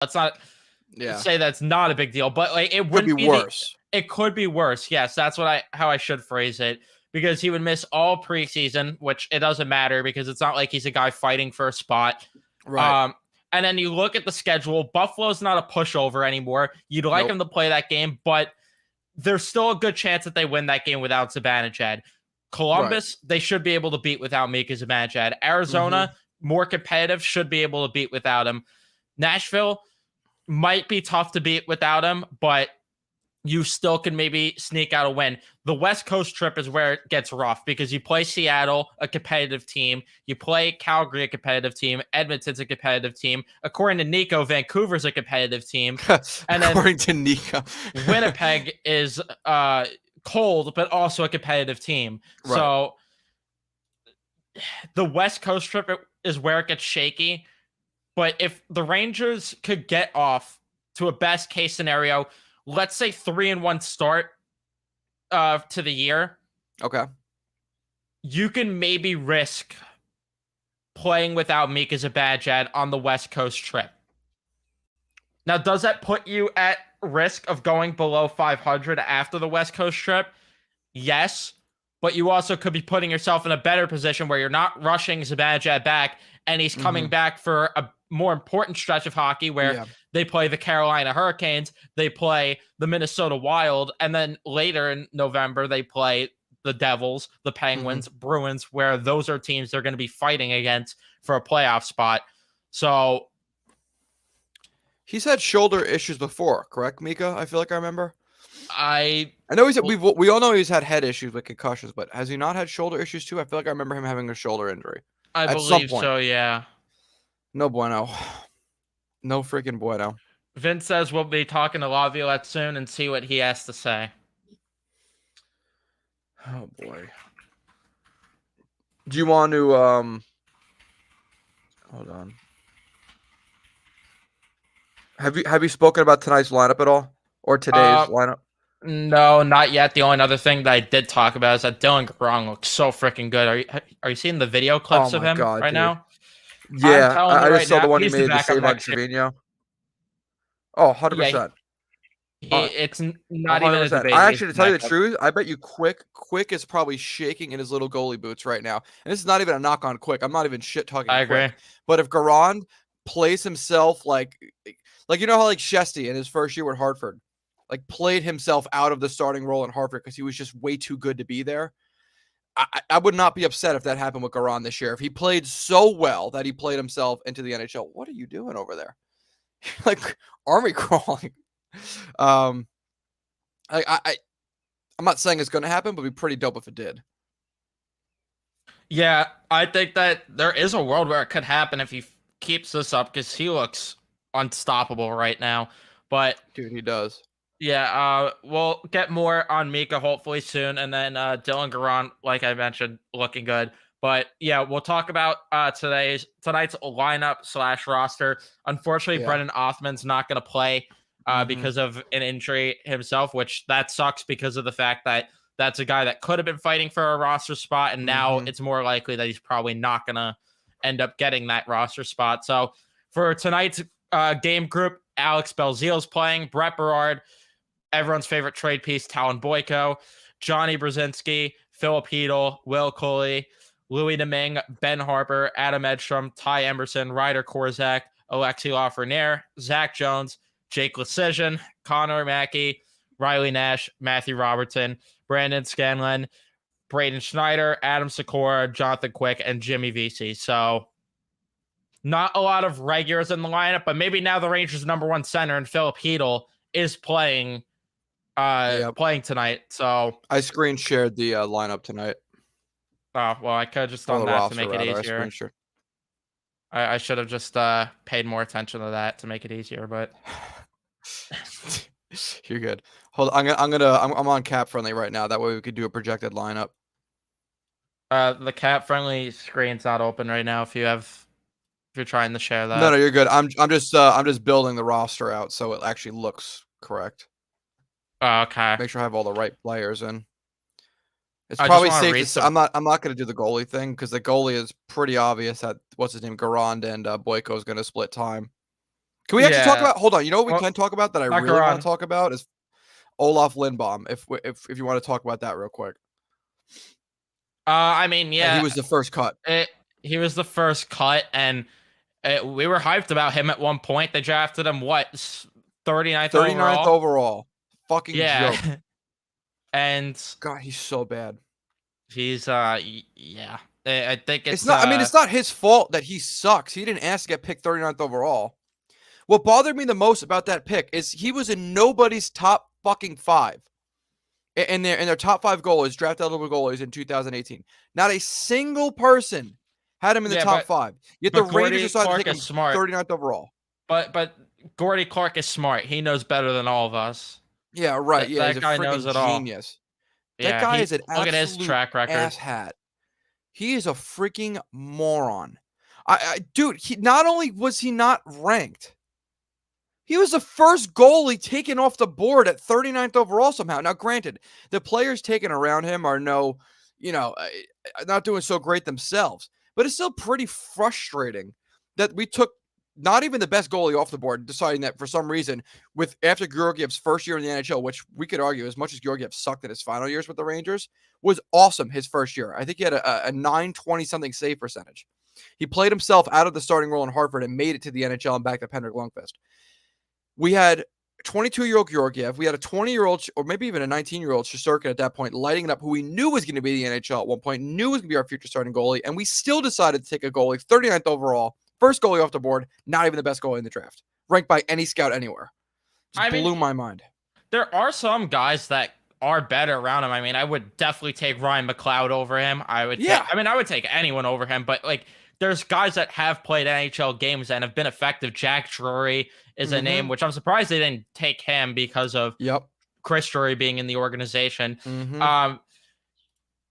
Let's not Yeah. say that's not a big deal, but like it Could wouldn't be be worse. it could be worse. Yes, that's how I should phrase it, because he would miss all preseason, which it doesn't matter because it's not like he's a guy fighting for a spot. Right. And then you look at the schedule. Buffalo's not a pushover anymore. You'd like Nope. him to play that game, but there's still a good chance that they win that game without Zibanejad. Columbus, they should be able to beat without Mika Zibanejad. Arizona, more competitive, should be able to beat without him. Nashville might be tough to beat without him, but you still can maybe sneak out a win. The West Coast trip is where it gets rough because you play Seattle, a competitive team. You play Calgary, a competitive team. Edmonton's a competitive team. According to Nico, Vancouver's a competitive team. And then according to Nico, Winnipeg is cold, but also a competitive team. Right. So the West Coast trip is where it gets shaky. But if the Rangers could get off to a best case scenario, let's say 3-1 start to the year. Okay. You can maybe risk playing without Mika Zibanejad on the West Coast trip. Now, does that put you at risk of going below 500 after the West Coast trip? Yes, but you also could be putting yourself in a better position where you're not rushing Zibanejad back, and he's coming back for a more important stretch of hockey where they play the Carolina Hurricanes, they play the Minnesota Wild, and then later in November, they play the Devils, the Penguins, Bruins, where those are teams they're going to be fighting against for a playoff spot. So he's had shoulder issues before, correct, Mika? I feel like I remember. I know we all know he's had head issues with concussions, but has he not had shoulder issues too? I feel like I remember him having a shoulder injury. I believe so, yeah. No bueno. No freaking bueno. Vince says we'll be talking to Laviolette soon and see what he has to say. Oh boy. Do you want to hold on. Have you spoken about tonight's lineup at all? Or today's lineup? No, not yet. The only other thing that I did talk about is that Dylan Garong looks so freaking good. Are you seeing the video clips of him right now? Yeah, I just saw the one he made the save on Trevino. Oh, 100%. It's not even a debate. I actually, to tell you the truth, I bet you Quick is probably shaking in his little goalie boots right now. And this is not even a knock on Quick. I'm not even shit talking I Quick. agree. But if Garand plays himself like you know how like Cjethsyt in his first year with Hartford, like played himself out of the starting role in Hartford because he was just way too good to be there. I would not be upset if that happened with Garand this year. If he played so well that he played himself into the NHL, what are you doing over there? Like army crawling. I'm not saying it's going to happen, but it'd be pretty dope if it did. Yeah, I think that there is a world where it could happen if he keeps this up because he looks unstoppable right now. But dude, he does. Yeah, we'll get more on Mika hopefully soon, and then Dylan Garand, like I mentioned, looking good. But yeah, we'll talk about tonight's lineup / roster. Unfortunately, Brendan Othman's not going to play because of an injury himself, which that sucks because of the fact that that's a guy that could have been fighting for a roster spot, and now it's more likely that he's probably not going to end up getting that roster spot. So for tonight's game group, Alex Belzile's playing, Brett Berard, everyone's favorite trade piece, Talon Boyko, Johnny Brzezinski, Philip Hedl, Will Coley, Louis Domingue, Ben Harper, Adam Edstrom, Ty Emerson, Ryder Korzak, Alexi Lafreniere, Zach Jones, Jake Lecision, Connor Mackey, Riley Nash, Matthew Robertson, Brandon Scanlon, Braden Schneider, Adam Sikora, Jonathan Quick, and Jimmy Vesey. So not a lot of regulars in the lineup, but maybe now the Rangers' #1 center and Philip Hedl is playing tonight. So I screen shared the lineup tonight. Oh, well, I could have just done that to make it easier. I should have just paid more attention to that to make it easier, but you're good. Hold on, I'm on Cap Friendly right now. That way we could do a projected lineup. The Cap Friendly screen's not open right now. If you're trying to share that. No, you're good. I'm just building the roster out so it actually looks correct. Oh, okay. Make sure I have all the right players in. It's probably safe to I'm not going to do the goalie thing because the goalie is pretty obvious that what's his name, Garand and Boyko is going to split time. Can we actually talk about? Hold on. You know what we Well, can talk about that I really want to talk about is Olaf Lindbaum. If you want to talk about that real quick. I mean, yeah, he was the first cut. He was the first cut, and we were hyped about him at one point. They drafted him 39th overall. Fucking joke. And God, he's so bad. He's yeah. I think it's not. I mean, it's not his fault that he sucks. He didn't ask to get picked 39th overall. What bothered me the most about that pick is he was in nobody's top fucking 5. And their top 5 goalies, draft eligible goalies in 2018. Not a single person had him in the top 5. Yet the Rangers decided to take him 39th overall. But Gordy Clark is smart. He knows better than all of us. Yeah, right. That guy knows it all. Genius. That guy is an absolute look at his track record. Asshat. He is a freaking moron. Dude, he not only was he not ranked, he was the first goalie taken off the board at 39th overall somehow. Now, granted, the players taken around him are not doing so great themselves, but it's still pretty frustrating that we took not even the best goalie off the board, deciding that for some reason, after Georgiev's first year in the NHL, which we could argue, as much as Georgiev sucked in his final years with the Rangers, was awesome his first year. I think he had a 920-something save percentage. He played himself out of the starting role in Hartford and made it to the NHL and back to Henrik Lundqvist. We had 22-year-old Georgiev. We had a 20-year-old, or maybe even a 19-year-old Cjethsyt at that point, lighting it up, who we knew was going to be the NHL at one point, knew was going to be our future starting goalie, and we still decided to take a goalie, 39th overall, first goalie off the board, not even the best goalie in the draft, ranked by any scout anywhere. Blew my mind. There are some guys that are better around him. I mean, I would definitely take Ryan McLeod over him. I would take anyone over him, but there's guys that have played NHL games and have been effective. Jack Drury is a name, which I'm surprised they didn't take him because of Chris Drury being in the organization.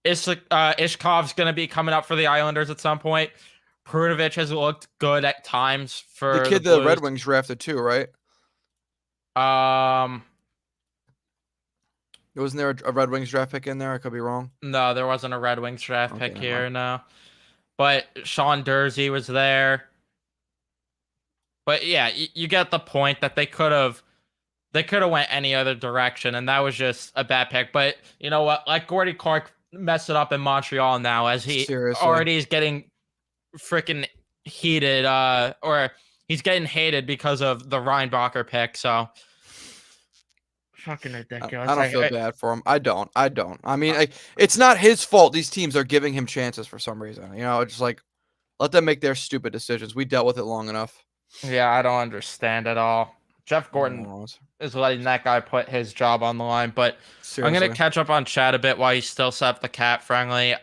Ishkov's going to be coming up for the Islanders at some point. Perunovic has looked good at times for the kid the Red Wings drafted too, right? Wasn't there a Red Wings draft pick in there? I could be wrong. No, there wasn't a Red Wings draft pick here, no. But Sean Dursey was there. But yeah, you get the point that they could have went any other direction, and that was just a bad pick. But you know what? Like Gordy Clark messed it up in Montreal now, as he already is getting freaking heated, or he's getting hated because of the Reinbacher pick. So fucking ridiculous. I don't feel bad for him. I don't. I mean, it's not his fault. These teams are giving him chances for some reason. Just let them make their stupid decisions. We dealt with it long enough. Yeah, I don't understand at all. Jeff Gordon is letting that guy put his job on the line. But seriously, I'm going to catch up on Chad a bit while he's still set up the cap friendly.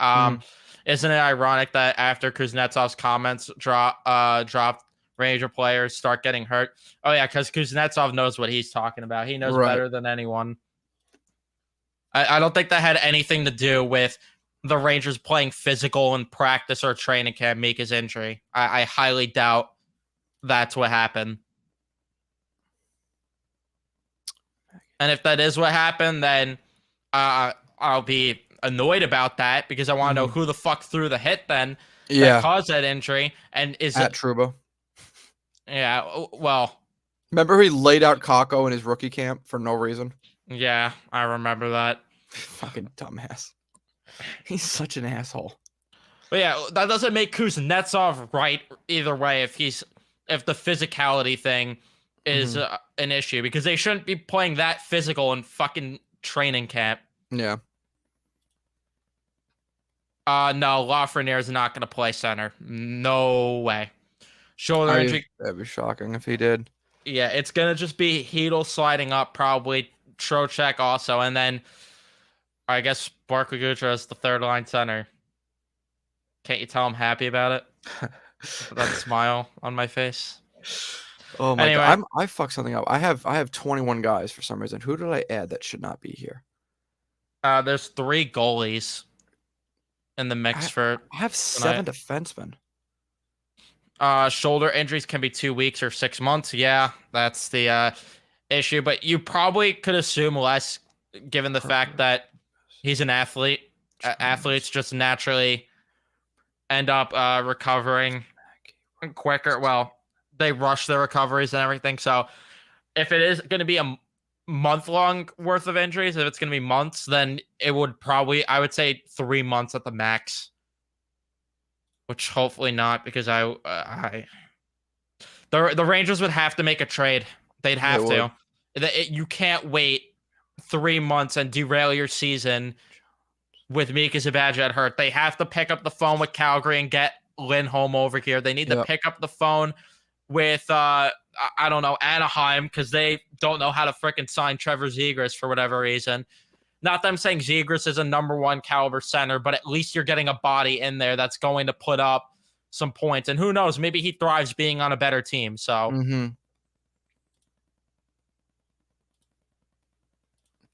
Isn't it ironic that after Kuznetsov's comments dropped, Ranger players start getting hurt? Oh, yeah, because Kuznetsov knows what he's talking about. He knows better than anyone. I don't think that had anything to do with the Rangers playing physical in practice or training camp, Mika's injury. I highly doubt that's what happened. And if that is what happened, then I'll be annoyed about that, because I want to know who the fuck threw the hit then that caused that injury. And is it Trouba? Yeah, well, remember he laid out Kakko in his rookie camp for no reason? Yeah, I remember that. Fucking dumbass. He's such an asshole. But yeah, that doesn't make Kuznetsov right either way if the physicality thing is an issue, because they shouldn't be playing that physical in fucking training camp. Yeah. No, Lafreniere is not going to play center. No way. Shoulder injury. That'd be shocking if he did. Yeah, it's going to just be Hedel sliding up, probably Trocheck also, and then I guess Barclay Goodrow is the third line center. Can't you tell I'm happy about it? That smile on my face. Oh my God. I fucked something up. I have 21 guys for some reason. Who did I add that should not be here? There's 3 goalies in the mix for. I have 7 defensemen. Shoulder injuries can be 2 weeks or 6 months. Yeah, that's the issue. But you probably could assume less, given the fact that he's an athlete. Athletes just naturally end up recovering quicker. Well, they rush their recoveries and everything. So if it is going to be a month long worth of injuries, if it's going to be months, then it would probably, I would say 3 months at the max, which hopefully not, because the Rangers would have to make a trade. They'd have to. You can't wait 3 months and derail your season with Mika Zibanejad hurt. They have to pick up the phone with Calgary and get Lindholm over here. They need to pick up the phone with I don't know, Anaheim, because they don't know how to freaking sign Trevor Zegras for whatever reason. Not that I'm saying Zegras is a number 1 caliber center, but at least you're getting a body in there that's going to put up some points. And who knows, maybe he thrives being on a better team. So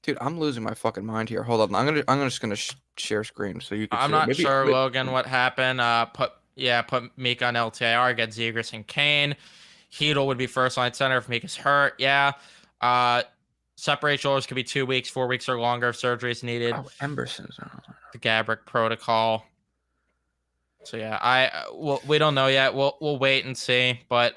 dude, I'm losing my fucking mind here. Hold on. I'm just gonna share screen so you can I'm see not sure, Logan, what happened. Put Mika on LTIR, get Zegras and Kane. Hedl would be first line center if Mika's hurt. Yeah. Separate shoulders could be 2 weeks, 4 weeks or longer if surgery is needed. Oh, Emberson's the Gabrick protocol. So yeah, we don't know yet. We'll wait and see. But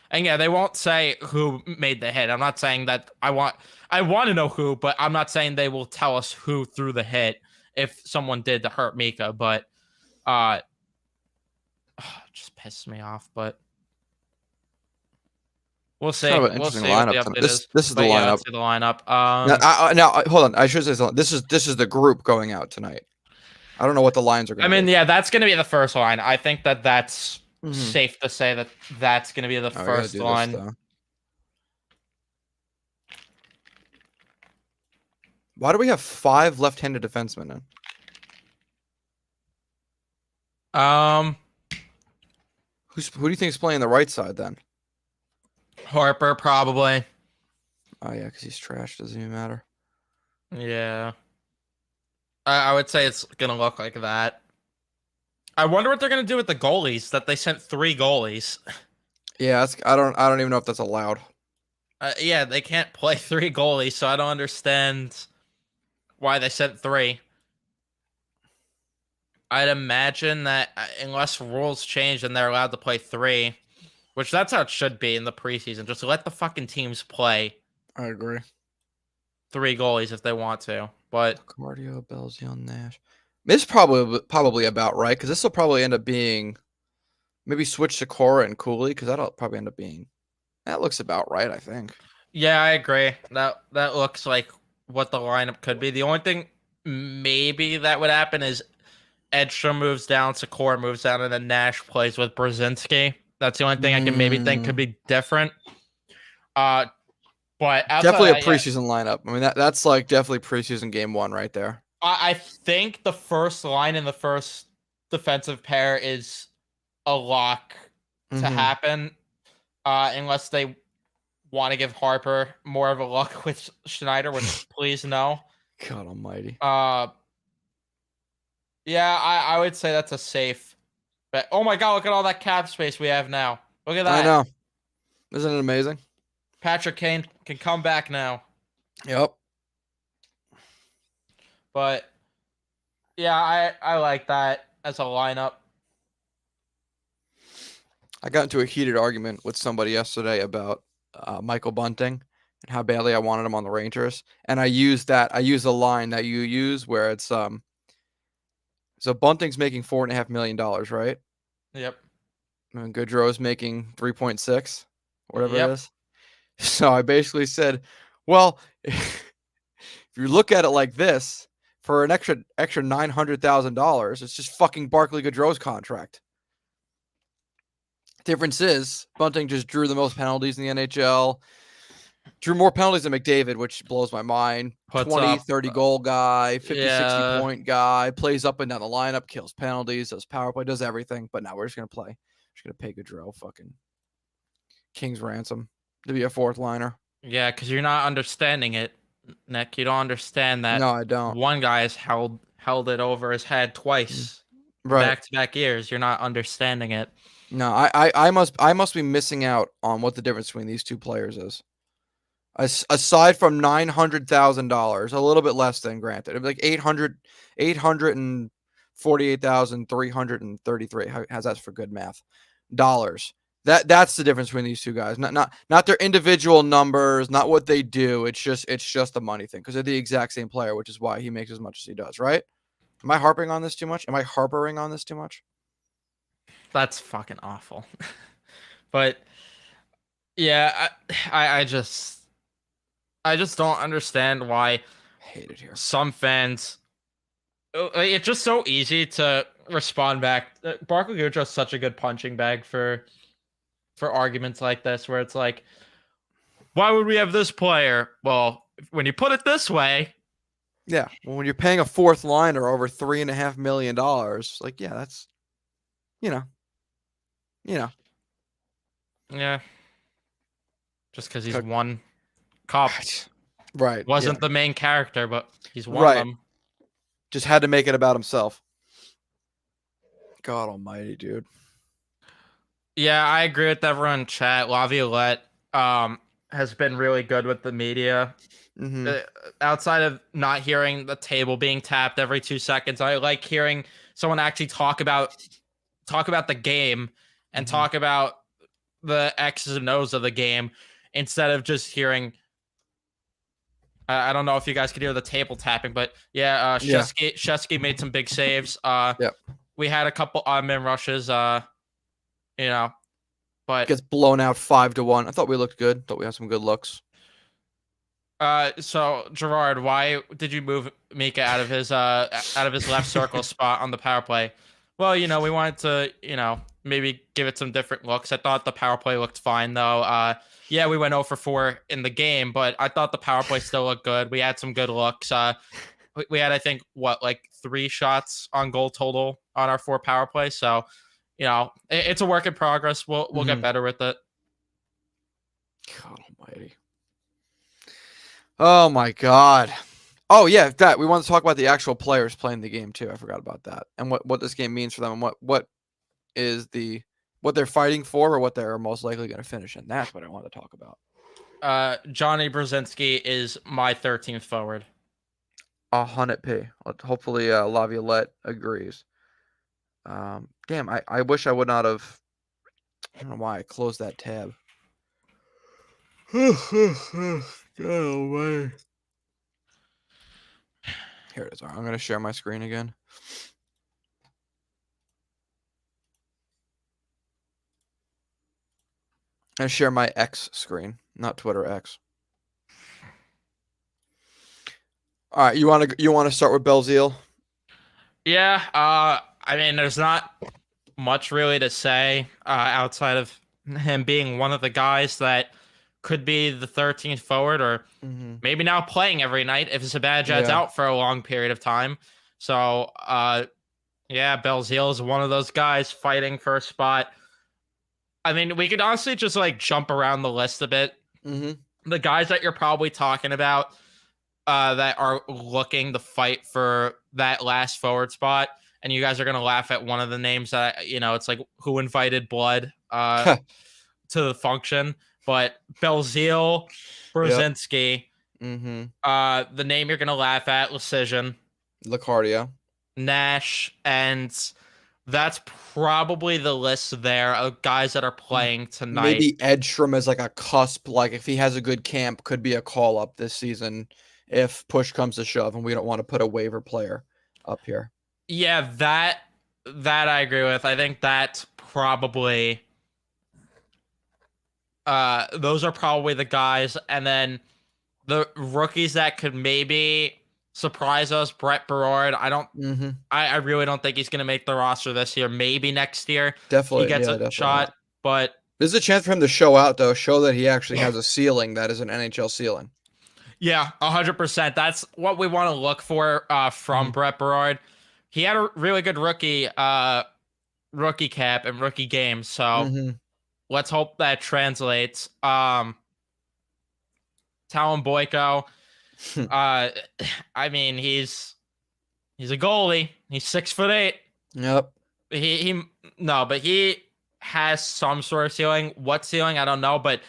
and yeah, they won't say who made the hit. I'm not saying that I want to know who, but I'm not saying they will tell us who threw the hit if someone did to hurt Mika. But it just pisses me off. But we'll see. Kind of an we'll see interesting lineup. This is the lineup. Let's see the lineup. Now, hold on. I should say something. This is the group going out tonight. I don't know what the lines are going to be. I mean, yeah, that's going to be the first line. I think that's safe to say that that's going to be the first line. Why do we have 5 left-handed defensemen then? Who do you think is playing the right side then? Harper, probably. Oh yeah, because he's trash. Doesn't even matter. Yeah. I would say it's going to look like that. I wonder what they're going to do with the goalies, that they sent 3 goalies. Yeah, I don't even know if that's allowed. Yeah, they can't play 3 goalies, so I don't understand why they sent 3. I'd imagine that unless rules change and they're allowed to play 3, which that's how it should be in the preseason. Just let the fucking teams play. I agree. 3 goalies if they want to, but Cardio, Belzion, Nash. This is probably about right, because this will probably end up being maybe switch to Cora and Cooley, because that'll probably end up being that looks about right, I think. Yeah, I agree. That looks like what the lineup could be. The only thing maybe that would happen is Edstrom moves down, Sikora moves down, and then Nash plays with Brzezinski. That's the only thing I can maybe think could be different. But definitely a preseason lineup. I mean, that's like definitely preseason game 1 right there. I think the first line in the first defensive pair is a lock to happen, unless they want to give Harper more of a look with Schneider, which please no. God almighty. Yeah, I would say that's a safe bet. Oh my god, look at all that cap space we have now. Look at that. I know. Isn't it amazing? Patrick Kane can come back now. Yep. But yeah, I like that as a lineup. I got into a heated argument with somebody yesterday about Michael Bunting and how badly I wanted him on the Rangers. And I used the line that you use where it's so Bunting's making $4.5 million, right? Yep. And Gaudreau's making 3.6, whatever it is. So I basically said, well, if you look at it like this, for an extra $900,000, it's just fucking Barclay Gaudreau's contract. Difference is Bunting just drew the most penalties in the NHL, drew more penalties than McDavid, which blows my mind. 30 goal guy, 50, 60 point guy, plays up and down the lineup, kills penalties, does power play, does everything. But now we're just going to play. We're just going to pay Gaudreau fucking King's ransom to be a 4th liner. Yeah, because you're not understanding it, Nick. You don't understand that. No, I don't. One guy has held it over his head twice, back-to-back years. You're not understanding it. No, I must be missing out on what the difference between these 2 players is. Aside from $900,000, a little bit less than granted, it'd be like 848,333. How's that for good math? That's the difference between these two guys. Not their individual numbers, not what they do. It's just the money thing because they're the exact same player, which is why he makes as much as he does, right? Am I harping on this too much? Am I harpering on this too much? That's fucking awful. But yeah, I just don't understand why I hate it here. some fans. It's just so easy to respond back. Barkley Goodrow is such a good punching bag for arguments like this, where it's like, why would we have this player? Well, when you put it this way, yeah. Well, when you're paying a fourth liner over $3.5 million, like, yeah, that's, you know. yeah, just because he's won cups, right? Wasn't the main character, but he's won them. Just had to make it about himself. God almighty, dude. Yeah, I agree with everyone in chat. Laviolette has been really good with the media. Outside of not hearing the table being tapped every 2 seconds, I like hearing someone actually talk about the game and talk about the X's and O's of the game instead of just hearing. I don't know if you guys could hear the table tapping, but yeah, Cjethsyt made some big saves. Yep. We had a couple odd man rushes. But gets blown out 5-1. I thought we looked good. Thought we had some good looks. So Gerard, why did you move Mika out of his left circle spot on the power play? Well, we wanted to, maybe give it some different looks. I thought the power play looked fine though. Yeah, we went 0 for 4 in the game, but I thought the power play still looked good. We had some good looks. We had, I think, 3 shots on goal total on our 4 power play. So, it's a work in progress. We'll get better with it. God almighty. Oh my God. Oh yeah, that we want to talk about the actual players playing the game too. I forgot about that, and what this game means for them, and what they're fighting for, or what they're most likely going to finish. And that's what I want to talk about. Johnny Brzezinski is my 13th forward. 100p. Hopefully, Laviolette agrees. Damn, I wish I would not have. I don't know why I closed that tab. Go away. Here it is. I'm going to share my screen again. I share my X screen, not Twitter X. All right, you want to start with Belzile? Yeah. I mean, there's not much really to say outside of him being one of the guys that could be the 13th forward, or maybe now playing every night if Zibanejad's out for a long period of time. So, yeah, Belzile is one of those guys fighting for a spot. I mean, we could honestly just jump around the list a bit. The guys that you're probably talking about that are looking to fight for that last forward spot, and you guys are going to laugh at one of the names that, it's like who invited blood to the function. But Belzile, Brzezinski, the name you're going to laugh at, Lecision, Lacardia, Nash, and that's probably the list there of guys that are playing tonight. Maybe Edstrom is like a cusp, if he has a good camp, could be a call up this season if push comes to shove and we don't want to put a waiver player up here. Yeah, that I agree with. I think that's probably those are probably the guys, and then the rookies that could maybe surprise us. Brett Berard. I really don't think he's going to make the roster this year. Maybe next year. Definitely he gets a shot, but there's a chance for him to show out though. Show that he actually has a ceiling that is an NHL ceiling. Yeah, 100%. That's what we want to look for from Brett Berard. He had a really good rookie cap and rookie game, so let's hope that translates. Talon Boyko, I mean, he's a goalie. He's 6'8". Yep. But he has some sort of ceiling. What ceiling? I don't know, but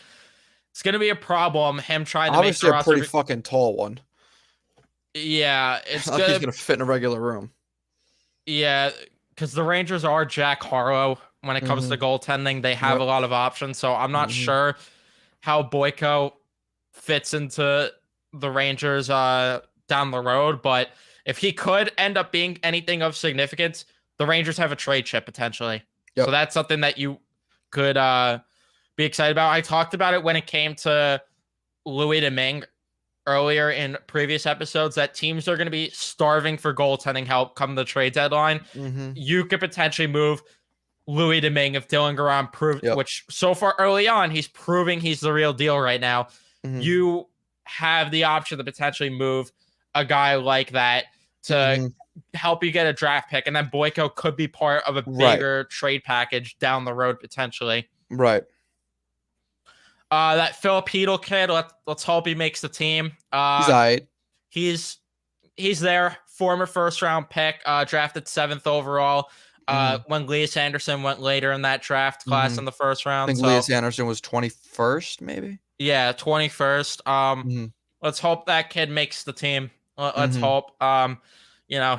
it's gonna be a problem. Him trying to obviously make a pretty fucking tall one. Yeah, it's like he's gonna fit in a regular room. Yeah, because the Rangers are Jack Harlow when it comes to goaltending. They have Yep. a lot of options, so I'm not sure how Boyko fits into the Rangers down the road. But if he could end up being anything of significance, the Rangers have a trade chip potentially. Yep. So that's something that you could be excited about. I talked about it when it came to Louis Domingue earlier in previous episodes, that teams are going to be starving for goaltending help come the trade deadline. You could potentially move Louis Domingue if Dylan Garand proved, which so far early on, he's proving he's the real deal right now. You have the option to potentially move a guy like that to help you get a draft pick. And then Boyko could be part of a bigger trade package down the road potentially. Right. That Philip Hedl kid, let's hope he makes the team. He's all right. He's there, former first round pick, drafted 7th overall. When Lias Anderson went later in that draft class in the first round. I think Lias Anderson was 21st, maybe. Yeah, 21st. Let's hope that kid makes the team. Let's hope.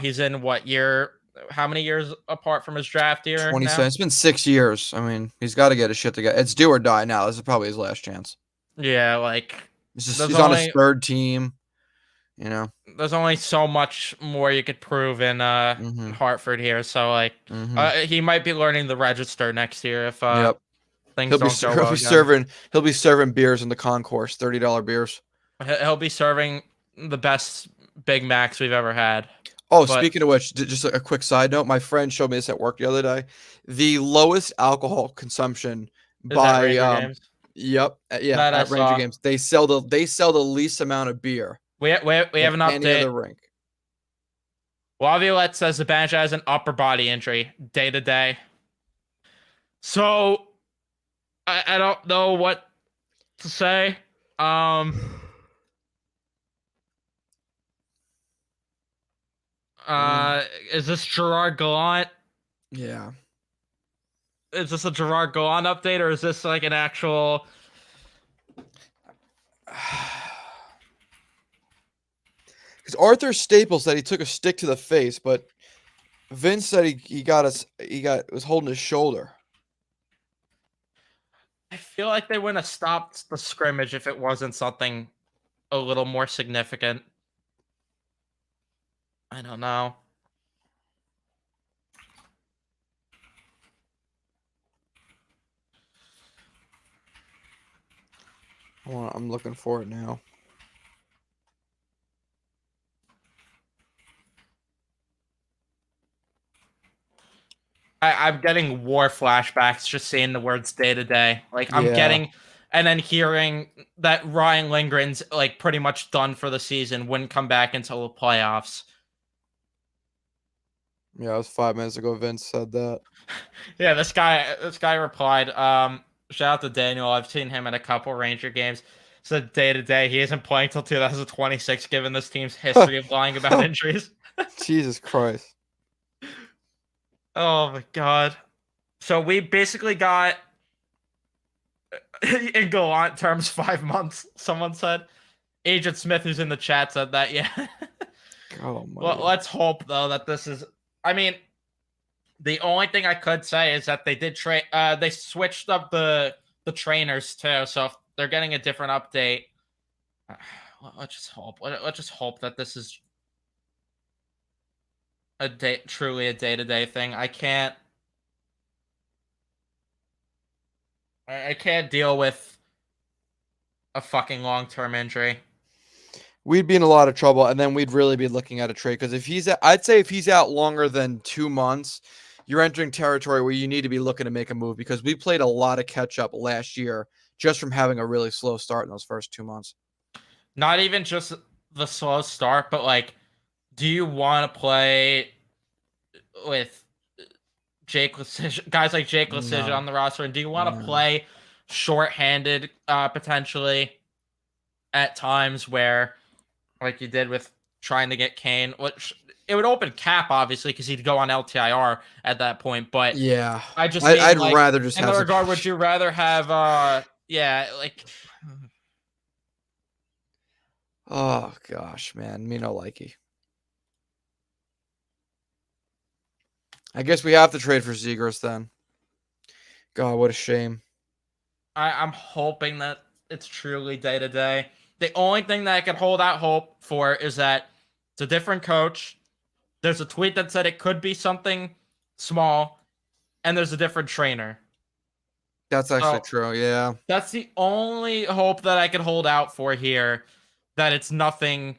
He's in what year? How many years apart from his draft year? 27. It's been 6 years. I mean, he's got to get his shit together. It's do or die now. This is probably his last chance. Yeah, like he's on his 3rd team. There's only so much more you could prove in Hartford here. So he might be learning the register next year if things don't go well. He'll be serving beers in the concourse, $30 beers. He'll be serving the best Big Macs we've ever had. Oh, speaking of which, just a quick side note. My friend showed me this at work the other day. The lowest alcohol consumption by at Ranger games. They sell the least amount of beer. We have an update. Any other rink. Laviolette says the Banjo has an upper body injury day to day. So I don't know what to say. Is this Gerard Gallant? Yeah. Is this a Gerard Gallant update, or is this like an actual? Because Arthur Staples said he took a stick to the face, but Vince said he was holding his shoulder. I feel like they wouldn't have stopped the scrimmage if it wasn't something a little more significant. I don't know. I'm looking for it now. I'm getting war flashbacks just seeing the words day to day. Like I'm getting, and then hearing that Ryan Lindgren's like pretty much done for the season, wouldn't come back until the playoffs. Yeah, it was 5 minutes ago. Vince said that. Yeah, this guy replied. Shout out to Daniel. I've seen him at a couple Ranger games. Said day to day, he isn't playing till 2026, given this team's history of lying about injuries. Jesus Christ. Oh my God. So we basically got, in Gallant terms, 5 months, someone said. Agent Smith, who's in the chat, said that, yeah. Oh my Well, let's hope, though, that this is... I mean, the only thing I could say is that they did they switched up the trainers, too, so if they're getting a different update, let's just hope. Let's just hope that this is truly a day-to-day thing. I can't deal with a fucking long-term injury. We'd be in a lot of trouble, and then we'd really be looking at a trade. Because I'd say if he's out longer than 2 months, you're entering territory where you need to be looking to make a move. Because we played a lot of catch-up last year just from having a really slow start in those first 2 months. Not even just the slow start, but like, do you want to play with guys like Jake Lecizia on the roster, and do you want to play shorthanded potentially at times where, like you did with trying to get Kane, which it would open cap obviously because he'd go on LTIR at that point. But yeah, I'd like, rather just in have the regard. Would you rather have like? Oh gosh, man, me no likey. I guess we have to trade for Zegras then. God, what a shame. I'm hoping that it's truly day to day. The only thing that I could hold out hope for is that it's a different coach. There's a tweet that said it could be something small, and there's a different trainer. That's actually So true. Yeah. that's the only hope that I could hold out for here, that it's nothing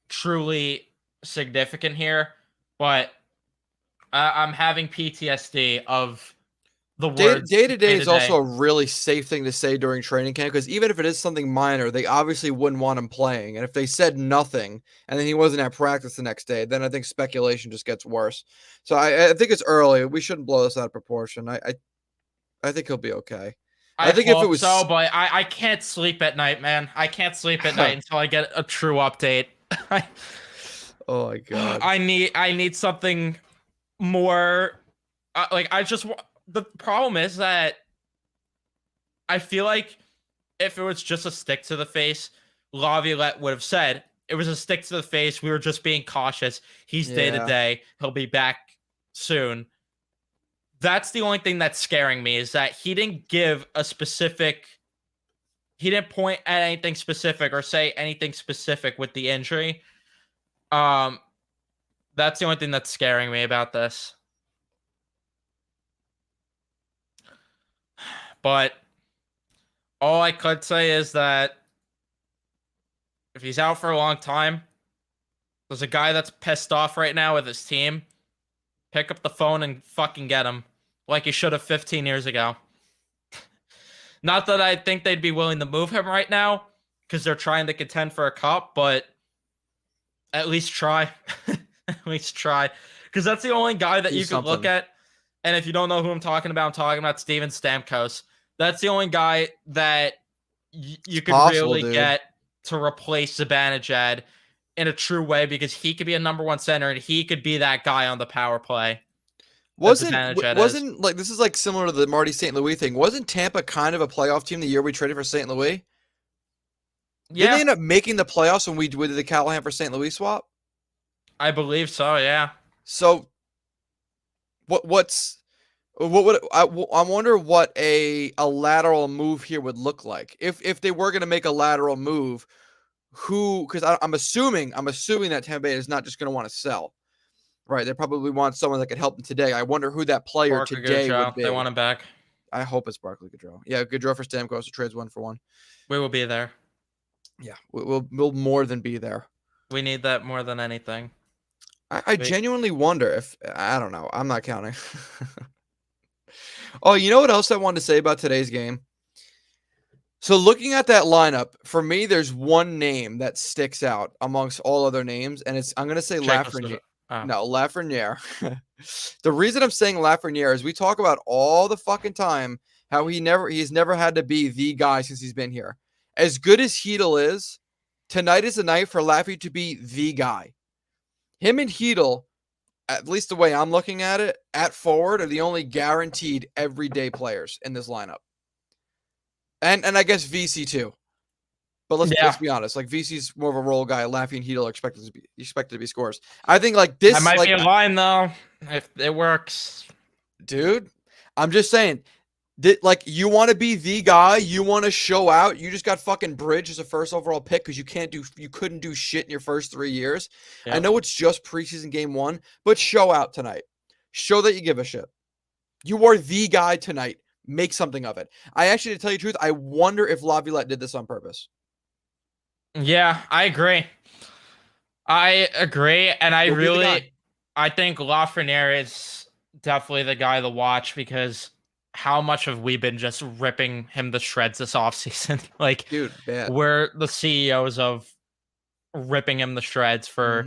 truly significant here. But I'm having PTSD of the words Day to day day is to also day. a really safe thing to say during training camp because even if it is something minor, they obviously wouldn't want him playing. And if they said nothing and then he wasn't at practice the next day, then I think speculation just gets worse. So I think it's early. We shouldn't blow this out of proportion. I think he'll be okay. I I think if it hope was so, but I can't sleep at night, man. I can't sleep at night until I get a true update. oh my god. I need something more. The problem is that I feel like if it was just a stick to the face, Laviolette would have said it was a stick to the face. We were just being cautious. He's day to Yeah. day. He'll be back soon. That's the only thing that's scaring me, is that he didn't give a specific. He didn't point at anything specific or say anything specific with the injury. Um, that's the only thing that's scaring me about this. But all I could say is that if he's out for a long time, there's a guy that's pissed off right now with his team. Pick up the phone and fucking get him, like you should have 15 years ago. Not that I think they'd be willing to move him right now, because they're trying to contend for a cup, but at least try. At least try. Because that's the only guy that Do you could look something. at. And if you don't know who I'm talking about Steven Stamkos. That's the only guy that you could possible, really dude. get to replace Zibanejad in a true way, because he could be a number one center and he could be that guy on the power play. Wasn't like this is like similar to the Marty St. Louis thing. Wasn't Tampa kind of a playoff team the year we traded for St. Louis? Didn't they end up making the playoffs when we did the Callahan for St. Louis swap? I believe so, yeah. So what would I wonder what a lateral move here would look like if they were going to make a lateral move. Who? Because I'm assuming that Tampa Bay is not just going to want to sell, right? They probably want someone that could help them today. I wonder who that player Barkley today Goodrow. would be. They want him back. I hope it's Barkley Goodrow. Yeah, Goodrow for Stamkos. The trade's 1-for-1. We will be there. Yeah, we'll more than be there. We need that more than anything. I genuinely wonder if I don't know. I'm not counting. Oh, you know what else I wanted to say about today's game? So looking at that lineup, for me, there's one name that sticks out amongst all other names, and I'm going to say Lafreniere. No, Lafreniere. The reason I'm saying Lafreniere is we talk about all the fucking time how he's never had to be the guy since he's been here. As good as Hedel is, tonight is the night for Laffy to be the guy. Him and Hedel, at least the way I'm looking at it, at forward are the only guaranteed everyday players in this lineup. And I guess VC too. But let's be honest. Like VC's more of a role guy. Laffy and Hedel are expected to be scorers. I think like this. That might be a line though, if it works, dude. I'm just saying. Like you want to be the guy. You want to show out. You just got fucking Bridge as a first overall pick because you couldn't do shit in your first 3 years. Yep. I know it's just preseason game 1, but show out tonight. Show that you give a shit. You are the guy tonight. Make something of it. I actually, to tell you the truth, I wonder if Laviolette did this on purpose. Yeah, I agree. And I think Lafreniere is definitely the guy to watch, because how much have we been just ripping him to shreds this offseason? Like, dude, bad. We're the CEOs of ripping him to shreds for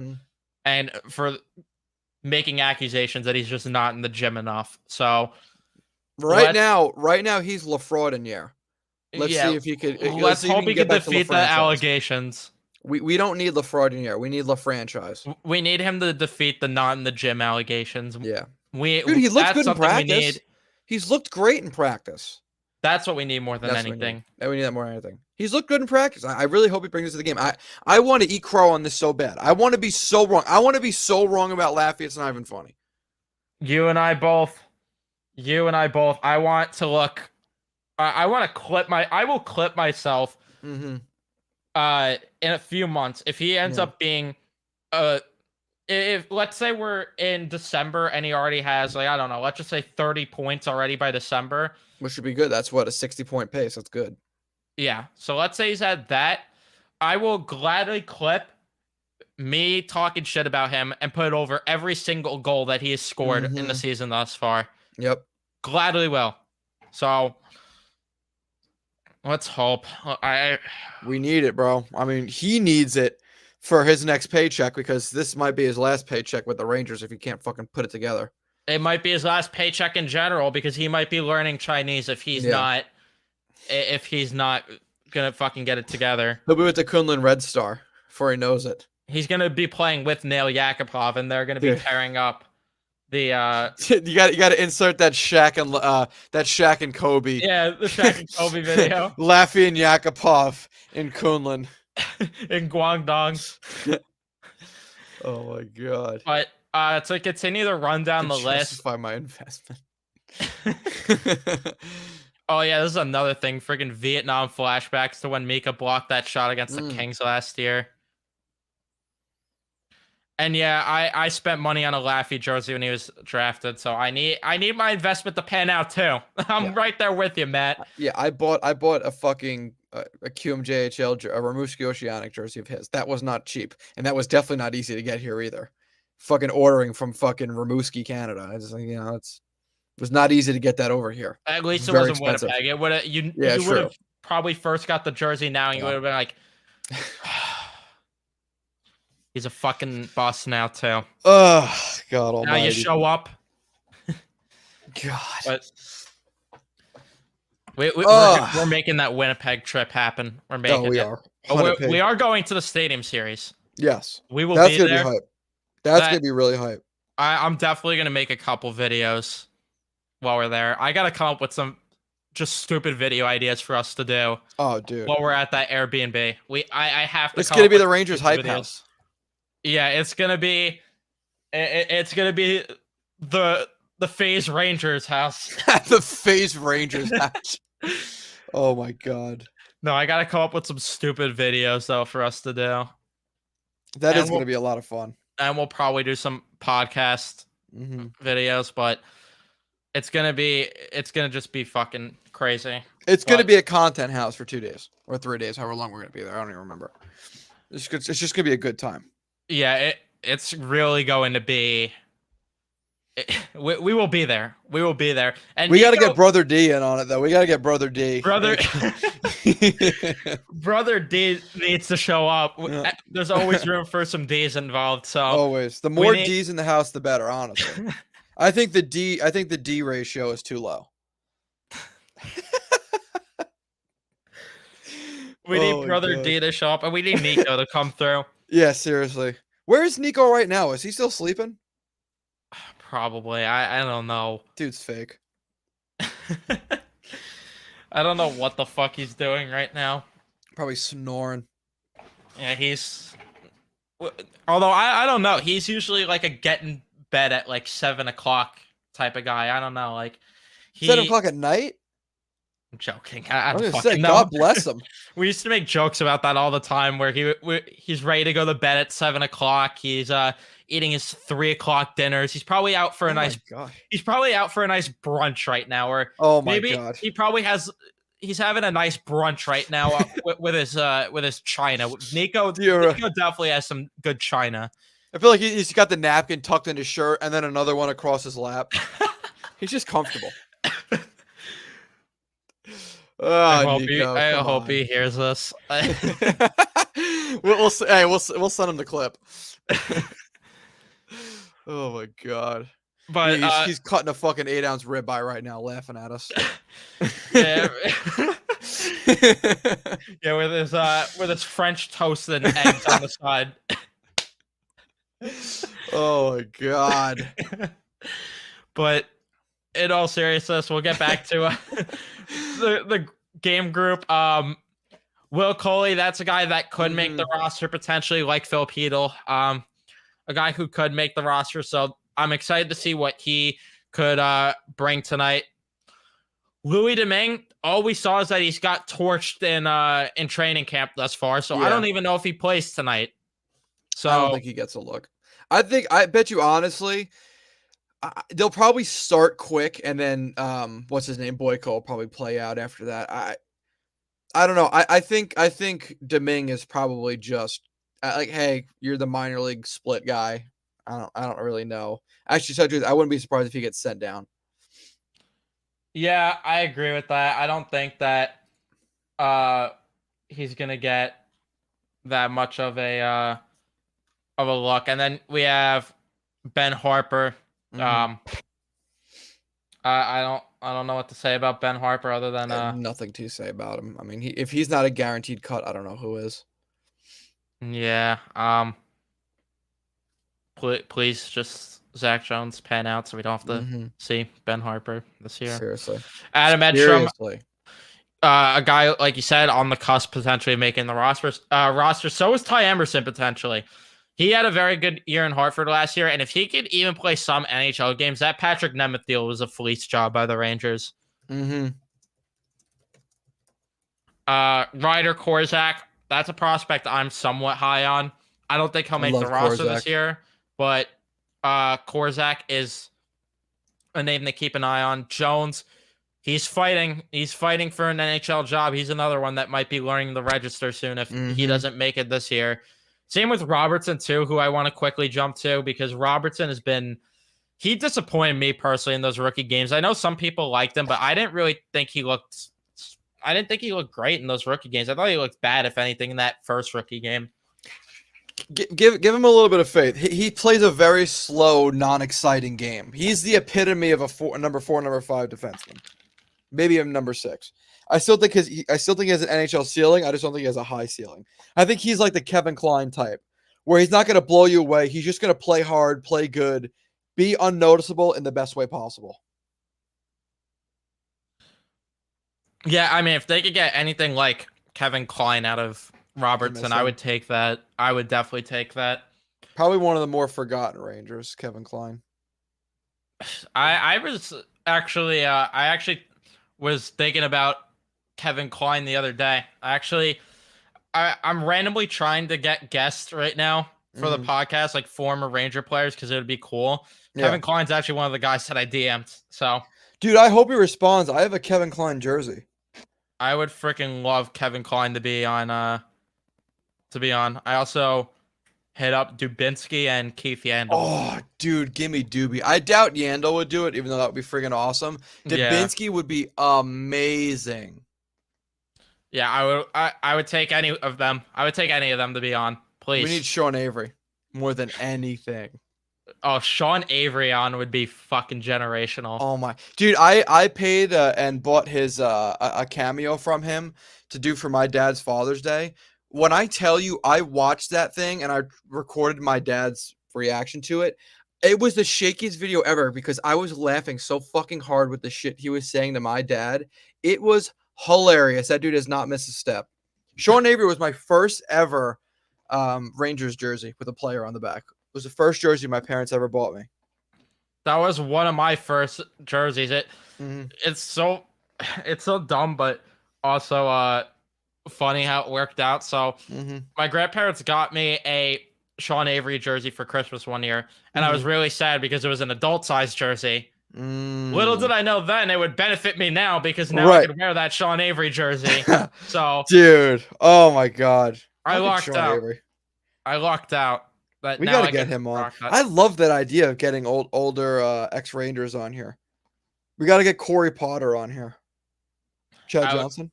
making accusations that he's just not in the gym enough. So right now he's Lafreniere. Let's see if he could. Let's hope he can defeat the allegations. We don't need Lafreniere. We need LaFranchise. We need him to defeat the not in the gym allegations. Yeah. Dude, he looked good in practice. He's looked great in practice. That's what we need more than anything. We need that more than anything. He's looked good in practice. I really hope he brings us to the game. I want to eat crow on this so bad. I want to be so wrong. I want to be so wrong about Laffy. It's not even funny. You and I both. You and I both. I want to look. I want to clip my. I will clip myself. Mm-hmm. In a few months, if he ends Yeah. up being, if let's say we're in December and he already has like I don't know, let's just say 30 points already by December. Which should be good. That's what, a 60-point pace. That's good. Yeah. So let's say he's had that. I will gladly clip me talking shit about him and put it over every single goal that he has scored in the season thus far. Yep. Gladly will. So let's hope. We need it, bro. I mean, he needs it for his next paycheck because this might be his last paycheck with the Rangers if he can't fucking put it together. It might be his last paycheck in general because he might be learning Chinese if he's not gonna fucking get it together. He'll be with the Kunlun Red Star before he knows it. He's gonna be playing with Nail Yakupov, and they're gonna be tearing up the. You got to insert that Shaq and Kobe. Yeah, the Shaq and Kobe video. Laffy and Yakupov in Kunlun. In Guangdong. Oh my god. But to continue to run down the list. Justify my investment. Oh yeah, this is another thing. Freaking Vietnam flashbacks to when Mika blocked that shot against the Kings last year. And yeah, I spent money on a Laffy jersey when he was drafted, so I need my investment to pan out too. I'm right there with you, Matt. Yeah, I bought a fucking a QMJHL a Rimouski Oceanic jersey of his. That was not cheap, and that was definitely not easy to get here either. Fucking ordering from fucking Rimouski, Canada. I just it was not easy to get that over here. At least it wasn't Winnipeg. It would have you would have probably first got the jersey now, and you would have been like. He's a fucking boss now too. Oh God Almighty! Now you show up. God. But we're making that Winnipeg trip happen. We're making we it. are. We are going to the Stadium Series. Yes. We will That's be gonna there. be hype. That's gonna be really hype. I'm definitely gonna make a couple videos while we're there. I gotta come up with some just stupid video ideas for us to do. Oh, dude. While we're at that Airbnb, I have to. It's gonna be the Rangers hype house. Yeah, it's gonna be. It's gonna be the FaZe Rangers house. The FaZe Rangers house. Oh my God. No, I gotta come up with some stupid videos though for us to do. That is gonna be a lot of fun. And we'll probably do some podcast videos, but it's gonna just be fucking crazy. It's gonna be a content house for 2 days or 3 days, however long we're gonna be there. I don't even remember. It's just gonna be a good time. Yeah, it's really going to be. We will be there. We will be there, and we got to get Brother D in on it though. We got to get Brother D. Brother D needs to show up. Yeah. There's always room for some D's involved. So always, the more D's in the house, the better. Honestly, I think the D ratio is too low. We need Brother D to show up, and we need Nico to come through. Yeah, seriously. Where is Nico right now? Is he still sleeping? Probably. I don't know. Dude's fake. I don't know what the fuck he's doing right now. Probably snoring. Yeah, he's. Although I don't know. He's usually like a get in bed at like 7 o'clock type of guy. I don't know. Like 7 o'clock at night? I'm joking. I was don't gonna fucking say, know. God bless him. We used to make jokes about that all the time, where he's ready to go to bed at 7 o'clock. He's eating his 3 o'clock dinners. He's probably out for a nice. He's probably out for a nice brunch right now, or maybe he probably has. He's having a nice brunch right now with his china. Nico definitely has some good china. I feel like he's got the napkin tucked in his shirt and then another one across his lap. He's just comfortable. I hope he hears this. we'll send him the clip. Oh my God! But he's cutting a fucking 8-ounce ribeye right now, laughing at us. Yeah, yeah, with his French toast and eggs on the side. Oh my God! But in all seriousness, we'll get back to the game group. Will Coley, that's a guy that could make the roster potentially, like Phil Peedle. A guy who could make the roster. So I'm excited to see what he could bring tonight. Louis Domingue, all we saw is that he's got torched in training camp thus far, so I don't even know if he plays tonight. So I don't think he gets a look. I bet you honestly, they'll probably start quick, and then what's his name, Boyko will probably play out after that. I don't know. I think Domingue is probably just like, hey, you're the minor league split guy. I don't really know. Actually, I wouldn't be surprised if he gets sent down. Yeah, I agree with that. I don't think that he's gonna get that much of a look. And then we have Ben Harper. I don't know what to say about Ben Harper other than nothing to say about him. I mean, if he's not a guaranteed cut, I don't know who is. Yeah. Please just Zach Jones pan out so we don't have to see Ben Harper this year. Seriously. Adam Edstrom, a guy, like you said, on the cusp potentially making the roster. So is Ty Emerson potentially. He had a very good year in Hartford last year, and if he could even play some NHL games, that Patrick Nemeth deal was a fleece job by the Rangers. Ryder Korzak, that's a prospect I'm somewhat high on. I don't think he'll make the roster this year, but Korzak is a name to keep an eye on. Jones, he's fighting for an NHL job. He's another one that might be learning the register soon if he doesn't make it this year. Same with Robertson too, who I want to quickly jump to because Robertson he disappointed me personally in those rookie games. I know some people liked him, but I didn't think he looked great in those rookie games. I thought he looked bad, if anything, in that first rookie game. Give him a little bit of faith. He plays a very slow, non-exciting game. He's the epitome of a number 4, number 5 defenseman. Maybe a number 6. I still think he has an NHL ceiling. I just don't think he has a high ceiling. I think he's like the Kevin Kline type, where he's not going to blow you away. He's just going to play hard, play good, be unnoticeable in the best way possible. Yeah, I mean, if they could get anything like Kevin Kline out of Robertson, I would take that. I would definitely take that. Probably one of the more forgotten Rangers, Kevin Kline. I actually was thinking about Kevin Kline the other day. I'm randomly trying to get guests right now for the podcast, like former Ranger players, because it would be cool. Yeah. Kevin Kline's actually one of the guys that I DM'd. So, dude, I hope he responds. I have a Kevin Kline jersey. I would freaking love Kevin Kline to be on. I also hit up Dubinsky and Keith Yandel. Oh, dude, give me Doobie. I doubt Yandel would do it, even though that would be freaking awesome. Dubinsky would be amazing. Yeah, I would take any of them. I would take any of them to be on, please. We need Sean Avery more than anything. Oh, Sean Avery on would be fucking generational. Oh my, dude, I paid and bought his a cameo from him to do for my dad's Father's Day. When I tell you, I watched that thing and I recorded my dad's reaction to it. It was the shakiest video ever because I was laughing so fucking hard with the shit he was saying to my dad. It was hilarious. That dude has not missed a step. Sean Avery was my first ever Rangers jersey with a player on the back. It was the first jersey my parents ever bought me. That was one of my first jerseys. It's so dumb, but also funny how it worked out. So my grandparents got me a Sean Avery jersey for Christmas one year, and I was really sad because it was an adult size jersey. Little did I know then it would benefit me now because now I could wear that Sean Avery jersey. So, dude, oh my god, I lucked out. But we gotta get him on. I love that idea of getting older ex-Rangers on here. We gotta get Corey Potter on here. Chad Johnson.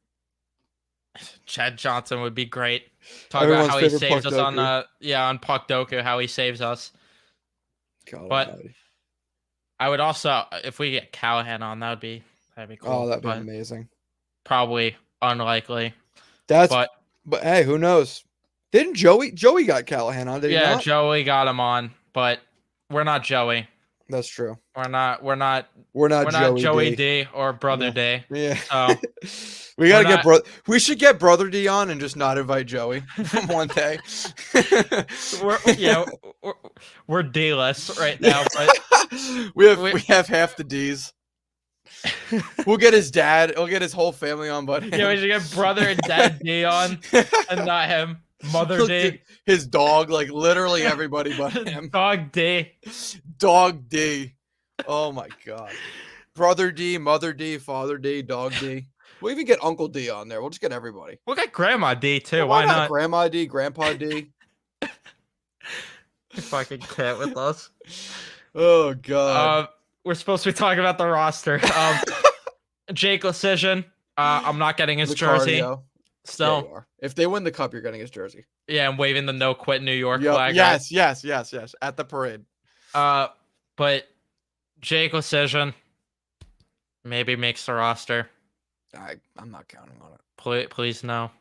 Chad Johnson would be great. Talk about how he saves us on Puck Doku, how he saves us. God, but I would also, if we get Callahan on, that'd be cool. Oh, that'd be amazing. Probably unlikely. But hey, who knows? Didn't Joey got Callahan on? Did he not? Joey got him on, but we're not Joey. That's true. We're not Joey D or Brother D. Yeah. So we gotta get we should get Brother D on and just not invite Joey one day. we're D-less right now, but we have half the D's. We'll get his dad. We'll get his whole family on, but yeah, we should get brother and dad D on, and not him. Mother D. His dog, like literally everybody but him. Dog D. Dog D. Oh my god. Brother D, Mother D, Father D, Dog D. We'll even get Uncle D on there. We'll just get everybody. We'll get Grandma D too. Yeah, why not? Grandma D, Grandpa D. Fucking cat with us. Oh god. We're supposed to be talking about the roster. Cjethsyt. I'm not getting his jersey. Still, yeah, if they win the cup, you're getting his jersey. Yeah, I'm waving the "No Quit New York" flag. Yes, yes, yes, yes. At the parade. But Cjethsyt maybe makes the roster. I'm not counting on it. Please no.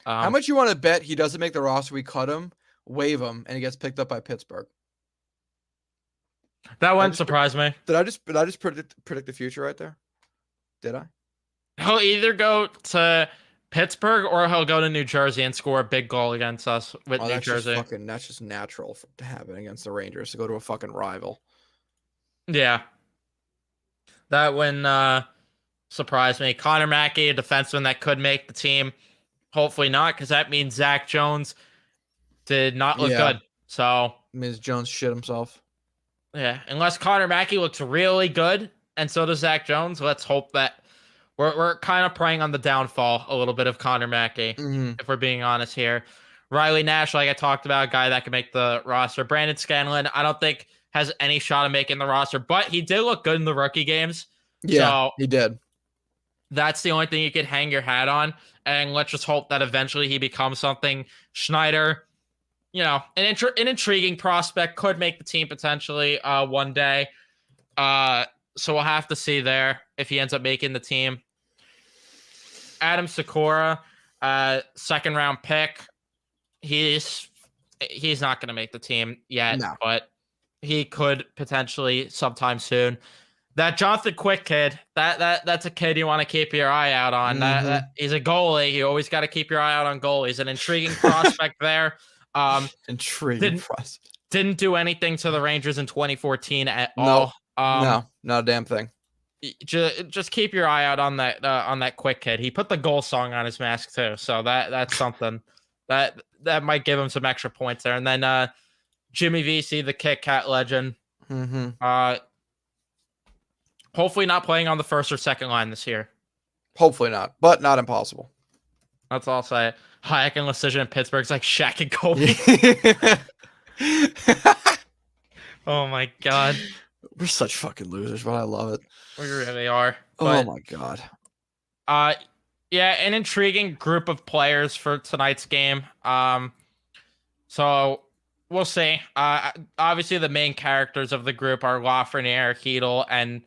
How much you want to bet he doesn't make the roster? We cut him, waive him, and he gets picked up by Pittsburgh. That wouldn't surprise me. Did I just predict the future right there? Did I? He'll either go to Pittsburgh or he'll go to New Jersey and score a big goal against us with New Jersey. That's just natural to happen against the Rangers, to go to a fucking rival. Yeah. That wouldn't surprise me. Connor Mackey, a defenseman that could make the team. Hopefully not, because that means Zach Jones did not look good. So means Jones shit himself. Yeah, unless Connor Mackey looks really good, and so does Zach Jones. Let's hope that we're kind of preying on the downfall a little bit of Connor Mackey, if we're being honest here. Riley Nash, like I talked about, a guy that can make the roster. Brandon Scanlon, I don't think has any shot of making the roster, but he did look good in the rookie games. Yeah, so he did. That's the only thing you could hang your hat on, and let's just hope that eventually he becomes something. Schneider, an intriguing prospect, could make the team potentially one day. So we'll have to see there if he ends up making the team. Adam Sikora, second round pick. He's not going to make the team yet, but he could potentially sometime soon. That Jonathan Quick kid, that's a kid you want to keep your eye out on. He's a goalie. You always got to keep your eye out on goalies. An intriguing prospect there. Intriguing prospect. Didn't do anything to the Rangers in 2014 at all. No, not a damn thing. Just keep your eye out on that Quick kid. He put the goal song on his mask too, so that's something that might give him some extra points there. And then Jimmy Vesey, the Kit Kat legend. Hopefully not playing on the first or second line this year. Hopefully not, but not impossible. That's all I'll say. Hayek and Decision in Pittsburgh's like Shaq and Kobe. Oh my god. We're such fucking losers, but I love it. We really are. But, oh my god. Yeah, an intriguing group of players for tonight's game. So we'll see. Obviously the main characters of the group are Lafreniere, Hedel, and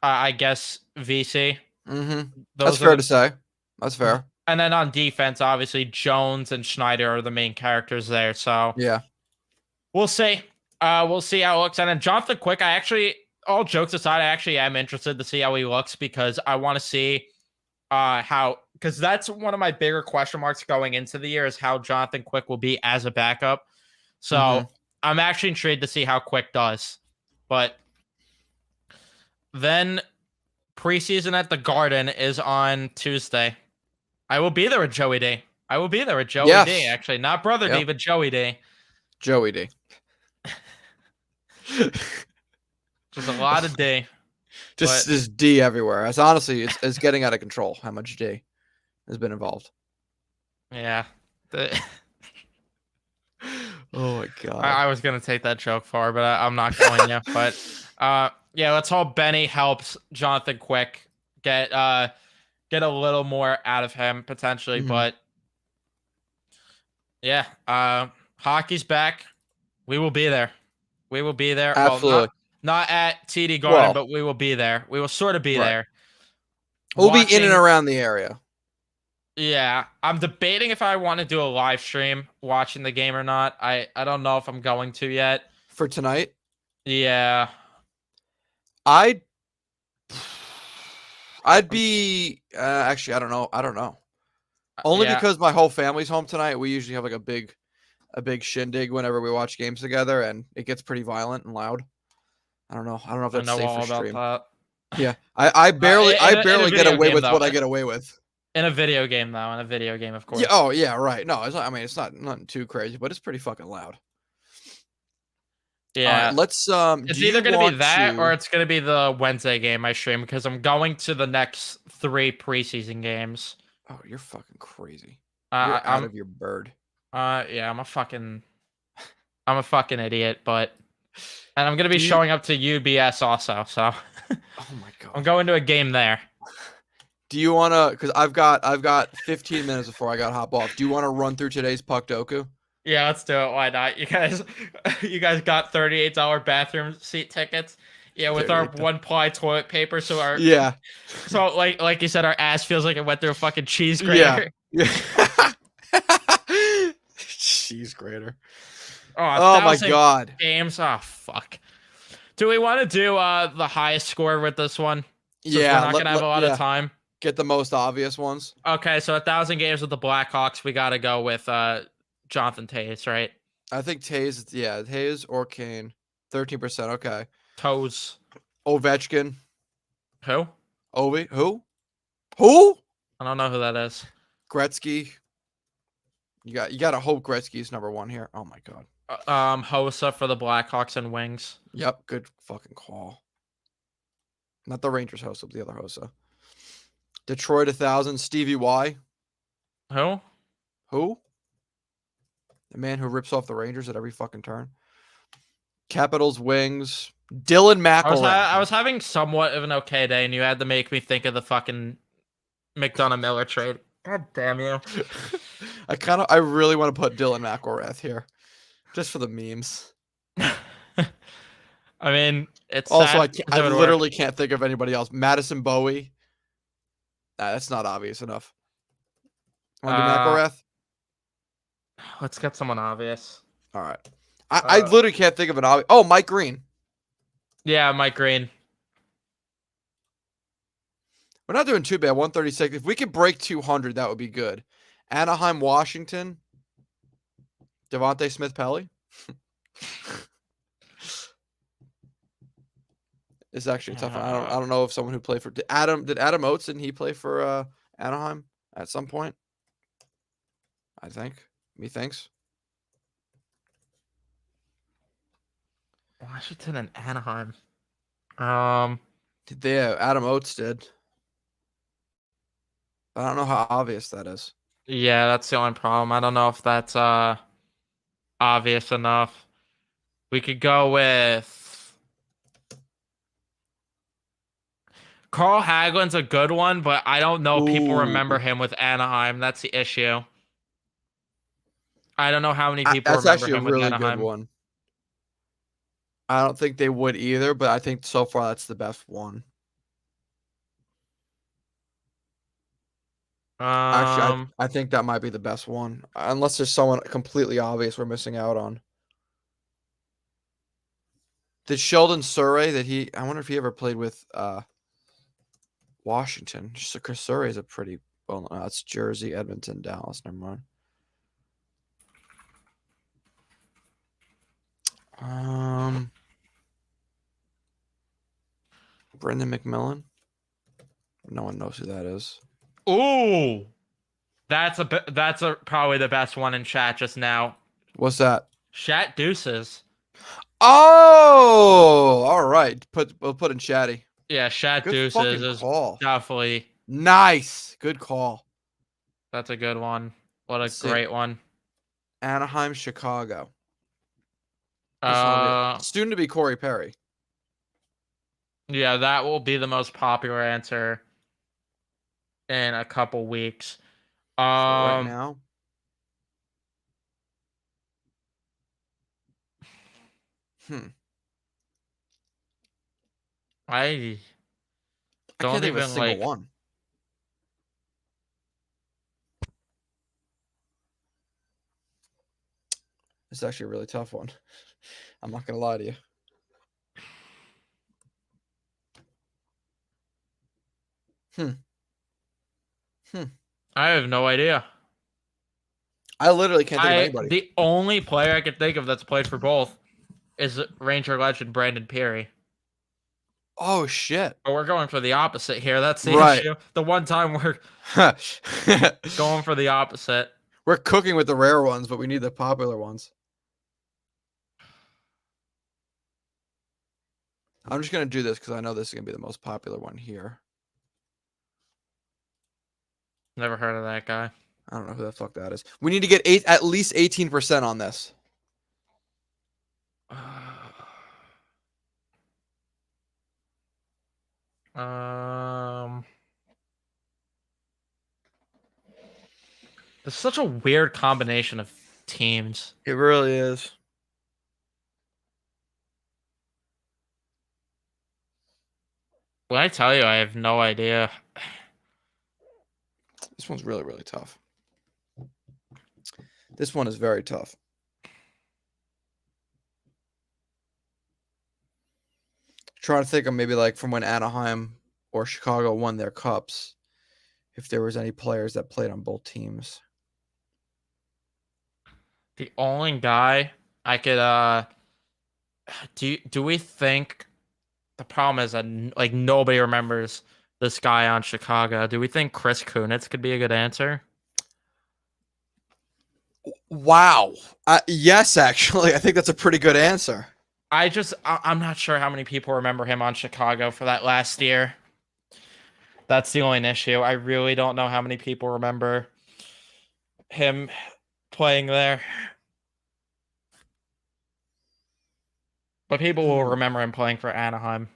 I guess VC. That's fair to say. That's fair. And then on defense, obviously Jones and Schneider are the main characters there. So yeah, we'll see. We'll see how it looks. And then Jonathan Quick, all jokes aside, I actually am interested to see how he looks, because I want to see because that's one of my bigger question marks going into the year, is how Jonathan Quick will be as a backup. So I'm actually intrigued to see how Quick does. But then preseason at the Garden is on Tuesday. I will be there with Joey D. D, actually. Not Brother D, but Joey D. Joey D. There's a lot of D. Just D everywhere. It's getting out of control how much D has been involved. Yeah. Oh my god. I was gonna take that joke far, but I'm not going to. But yeah, let's hope Benny helps Jonathan Quick get a little more out of him potentially. But yeah, hockey's back. We will be there. Absolutely. Well, not at TD Garden, but we will be there. We will sort of be there. We'll be in and around the area. Yeah, I'm debating if I want to do a live stream watching the game or not. I don't know if I'm going to yet. For tonight? Yeah. I'd be actually I don't know. Only because my whole family's home tonight. We usually have like a big shindig whenever we watch games together, and it gets pretty violent and loud. I don't know. I don't know if I that's know safe for all about stream. that. Yeah, I barely In a get video away game with though. what I get away with. In a video game though. In a video game, of Yeah. course. Oh yeah. Right. No. It's not, I mean, it's not nothing too crazy, but it's pretty fucking loud. All right. Yeah. Let's. It's Do you either gonna be want that or to? it's gonna be the Wednesday game I stream because I'm going to the next 3 preseason games. Oh, you're fucking crazy. You're out I'm of your bird. yeah, I'm a fucking idiot, but and I'm gonna be showing up to UBS also, so Oh my god. I'm going to a game there. Do you wanna? Because I've got 15 minutes before I got to hop off. Do you want to run through today's Puck Doku? Yeah, let's do it. Why not? You guys got $38 bathroom seat tickets. Yeah, with our one-ply toilet paper, so our Yeah. so like you said, our ass feels like it went through a fucking cheese grater. Yeah. Cheese grater. Oh, Oh my god. games. Oh fuck. Do we want to do the highest score with this one? Since Yeah. we're not gonna have a lot of time. Get the most obvious ones. Okay, so 1,000 games with the Blackhawks. We gotta go with Jonathan Toews, right? I think Taze. Yeah, Taze or Kane. 13%. Okay. Toes. Ovechkin. Who? Ovi. Who? I don't know who that is. Gretzky. You got to hope Gretzky's number 1 here. Oh my god. Hossa for the Blackhawks and Wings. Yep, good fucking call. Not the Rangers Hossa, but the other Hossa. Detroit 1,000. Stevie Y. Who? Who? The man who rips off the Rangers at every fucking turn. Capitals Wings. Dylan McElrath. I was having somewhat of an okay day, and you had to make me think of the fucking McDonough Miller trade. God damn you! I really want to put Dylan McElrath here, just for the memes. I mean, it's also sad, I literally can't think of anybody else. Madison Bowie. Nah, that's not obvious enough. Want to do McElrath? Let's get someone obvious. All right. I literally can't think of an obvious. Oh, Mike Green. Yeah, Mike Green. We're not doing too bad. 136. If we could break 200, that would be good. Anaheim, Washington. Devontae Smith-Pelly. It's actually a tough one. I don't know if someone who played for did Adam Oates, didn't he play for Anaheim at some point? I think. Methinks. Washington and Anaheim. Adam Oates did. I don't know how obvious that is. Yeah, that's the only problem. I don't know if that's obvious enough. We could go with Carl Hagelin's a good one, but I don't know if people remember him with Anaheim. That's the issue. I don't know how many people remember him with Anaheim. That's actually a really good one. I don't think they would either, but I think so far that's the best one. Actually, I think that might be the best one, unless there's someone completely obvious we're missing out on. Did Sheldon Surrey? I wonder if he ever played with Washington. Just Chris Surrey is a pretty well. No, that's Jersey, Edmonton, Dallas. Never mind. Brendan McMillan. No one knows who that is. Ooh, that's probably the best one in chat just now. What's that? Chat Deuces. Oh, all right. We'll put in chatty. Yeah, Chat Deuces is definitely nice. Good call. That's a good one. What a great one. Anaheim, Chicago. Soon to be Corey Perry. Yeah, that will be the most popular answer in a couple weeks. Right now. I don't can't even think of a single one. It's actually a really tough one. I'm not gonna lie to you. I have no idea. I literally can't think of anybody. The only player I can think of that's played for both is Ranger legend Brandon Peary. Oh shit. But we're going for the opposite here. That's the Right. issue. The one time we're going for the opposite. We're cooking with the rare ones, but we need the popular ones. I'm just gonna do this because I know this is gonna be the most popular one here. Never heard of that guy. I don't know who the fuck that is. We need to get at least 18% on this. It's such a weird combination of teams. It really is. When I tell you, I have no idea. This one's really, really tough. This one is very tough. Trying to think of maybe like from when Anaheim or Chicago won their cups, if there was any players that played on both teams. The only guy I could do we think the problem is that like nobody remembers this guy on Chicago. Do we think Chris Kunitz could be a good answer? Wow. Yes, actually. I think that's a pretty good answer. I'm not sure how many people remember him on Chicago for that last year. That's the only issue. I really don't know how many people remember him playing there. But people will remember him playing for Anaheim.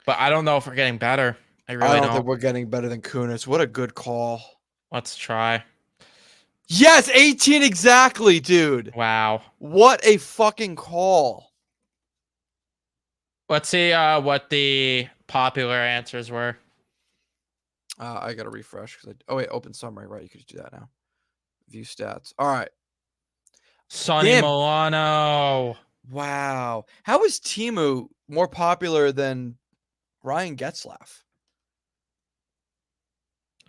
But I don't know if we're getting better. I really don't think we're getting better than Kunitz. What a good call. Let's try. Yes, 18 exactly, dude. Wow. What a fucking call. Let's see what the popular answers were. I got to refresh. Oh, wait, open summary. Right, you could do that now. View stats. All right. Sonny Milano. Wow. How is Timu more popular than Ryan Getzlaf?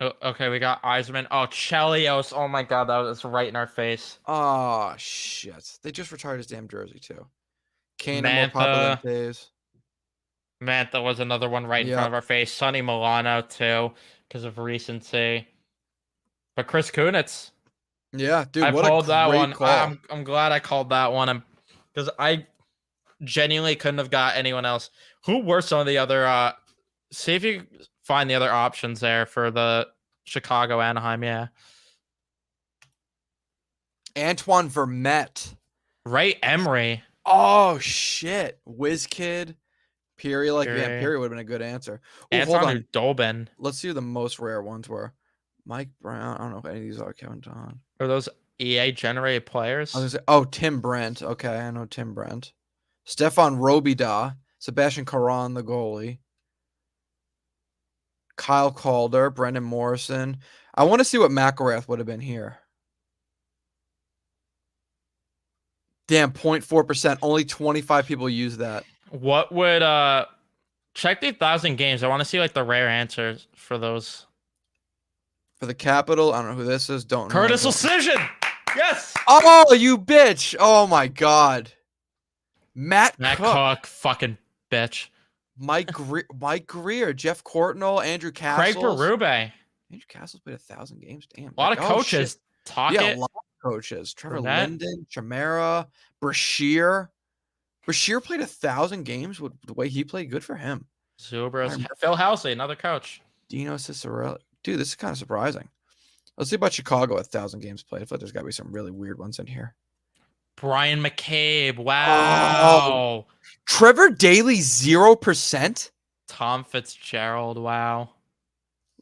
Oh, okay, we got Eisman. Oh, Chelios. Oh my god, that was right in our face. Oh, shit. They just retired his damn jersey, too. Kane more Mantha. popular than Taves. Mantha was another one right in front of our face. Sonny Milano, too, because of recency. But Chris Kunitz. Yeah, dude, I what called a that great one. call. I'm glad I called that one. Because I genuinely couldn't have got anyone else. Who were some of the other see if you find the other options there for the Chicago Anaheim, yeah. Antoine Vermette. Ray Emery. Oh shit. WizKid. Peary, like Van Peary would have been a good answer. Ooh, hold on. Dolben. Let's see who the most rare ones were. Mike Brown. I don't know if any of these are counted on. Are those EA generated players? I was gonna say, oh, Tim Brent. Okay, I know Tim Brent. Stefan Robida. Sebastian Caron, the goalie. Kyle Calder. Brendan Morrison. I want to see what McElrath would have been here. Damn, 0.4%. Only 25 people use that. What would check the 1,000 games? I want to see like the rare answers for those. For the Capital, I don't know who this is. Don't know. Curtis Decision. Yes. Oh, you bitch. Oh my god. Matt Cook. Fucking bitch. Mike Greer, Jeff Courtnall, Andrew Castles. Craig Berube. Andrew Castles played 1,000 games. Damn. A lot of coaches. Yeah, a lot of coaches. Trevor Linden, Chamara, Brashear. Brashear played 1,000 games with the way he played. Good for him. Zubras. Phil Halsey, another coach. Dino Cicerelli. Dude, this is kind of surprising. Let's see about Chicago, 1,000 games played. I feel like there's got to be some really weird ones in here. Brian McCabe. Wow. Oh. Trevor Daly, 0%. Tom Fitzgerald. Wow.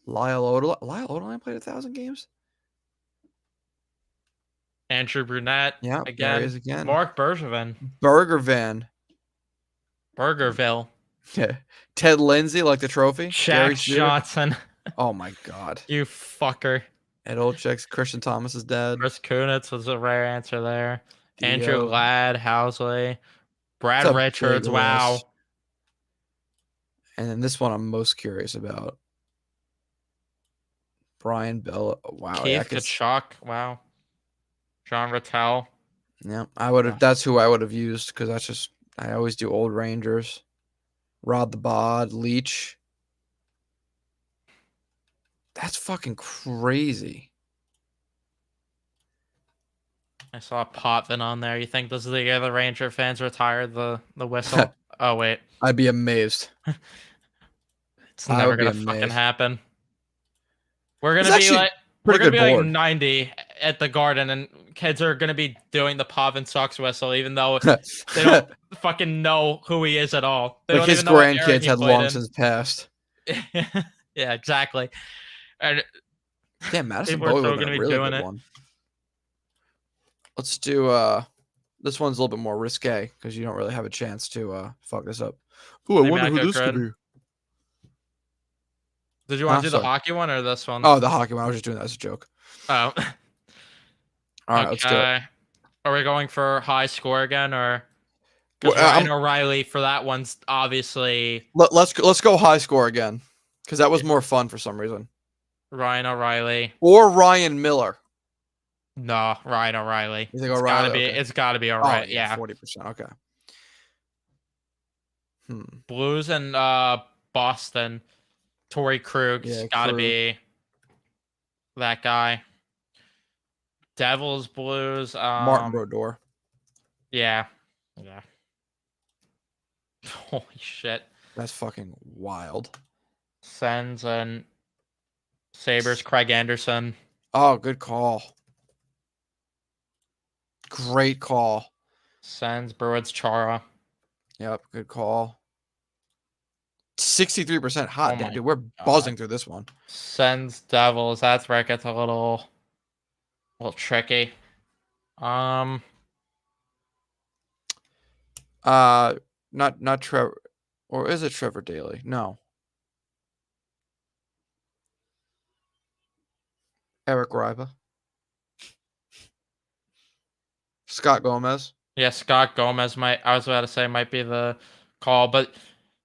Lyle Odom played 1,000 games. Andrew Brunette. Yeah, again. there he is again. Mark Bergevin. Burgerville. Ted Lindsay, like the trophy. Shaq Johnson. Oh my god. You fucker. Ed Olczyk, Christian Thomas is dead. Chris Kunitz was a rare answer there. Dio. Andrew Ladd, Housley. Brad Richards. Wow. List. And then this one I'm most curious about. Brian Bell. Wow. Keith Kachuk. Wow. John Rattel. Yeah, I would have. That's who I would have used because that's just. I always do old Rangers. Rod the Bod, Leech. That's fucking crazy. I saw Potvin on there. You think this is the year the Ranger fans retire the whistle? Oh wait, I'd be amazed. it's I never would be gonna fucking amazed. happen. We're It's gonna be actually like we're pretty gonna good be like board. 90 at the Garden, and kids are gonna be doing the Potvin sucks whistle, even though they don't fucking know who he is at all. They Like don't his even know what era grandkids he had played long in. since passed. Yeah, exactly. And Damn, Madison people are Bowie would still have been gonna a be really doing good it. one. Let's do this one's a little bit more risque because you don't really have a chance to fuck this up. Ooh, I Maybe wonder I who go this could cred. be. Did you want to do the Sorry. hockey one or this one? Oh, the hockey one. I was just doing that as a joke. Oh, All right, let's do it. okay. Are we going for high score again, or Well, because Ryan O'Reilly for that one's obviously let's go high score again because that was more fun for some reason. Ryan O'Reilly? Or Ryan Miller. No, Ryan O'Reilly. You think It's O'Reilly? gotta be. Okay. It's gotta be Oh O'Reilly. yeah, Yeah. 40%. Okay. Blues and Boston. Torrey Krug's Yeah, gotta Krug. be that guy. Devils, Blues. Martin Brodeur. Yeah. Yeah. Holy shit. That's fucking wild. Sens and Sabres, Craig Anderson. Oh, good call. Great call. Sens, Bruins, Chara. Yep, good call. 63% hot. Oh Damn, my dude, we're God. buzzing through this one. Sens, Devils. That's where it gets a little tricky. Not Trevor, or is it Trevor Daly? No. Eric Riba. Scott Gomez. Yeah, Scott Gomez might. I was about to say might be the call, but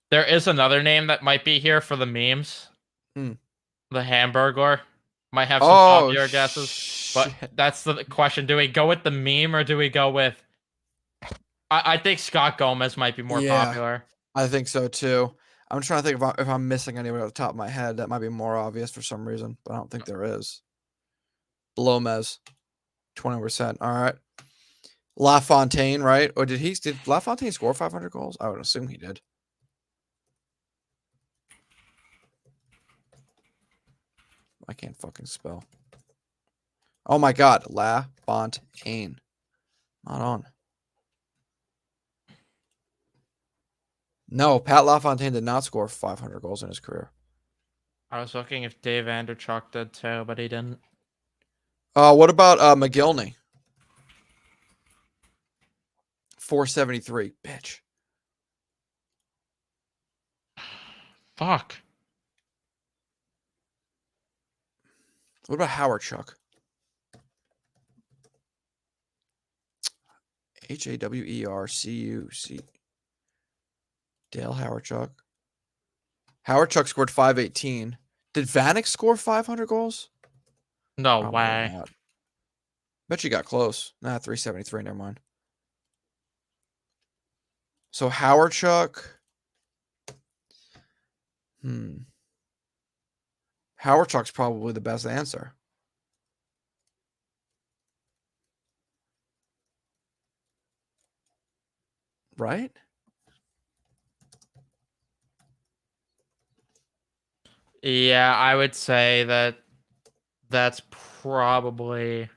there is another name that might be here for the memes. Hmm. The Hamburglar might have some Oh, popular guesses, shit. but that's the question: do we go with the meme or do we go with? I think Scott Gomez might be more popular. I think so too. I'm trying to think if I'm missing anyone off the top of my head that might be more obvious for some reason, but I don't think there is. Blomez, 20%. All right. LaFontaine, right? Or did LaFontaine score 500 goals? I would assume he did. I can't fucking spell. Oh my God, LaFontaine. Not on. No, Pat LaFontaine did not score 500 goals in his career. I was looking if Dave Vanderchuk did too, but he didn't. What about McGillney? 473, bitch. Fuck. What about Howard Chuck? HAWERCUC. Dale Howard Chuck. Howard Chuck scored 518. Did Vanek score 500 goals? No Probably way. not. Bet you got close. Nah, 373. Never mind. So Howard Chuck. Howard Chuck's probably the best answer. Right? Yeah, I would say that that's probably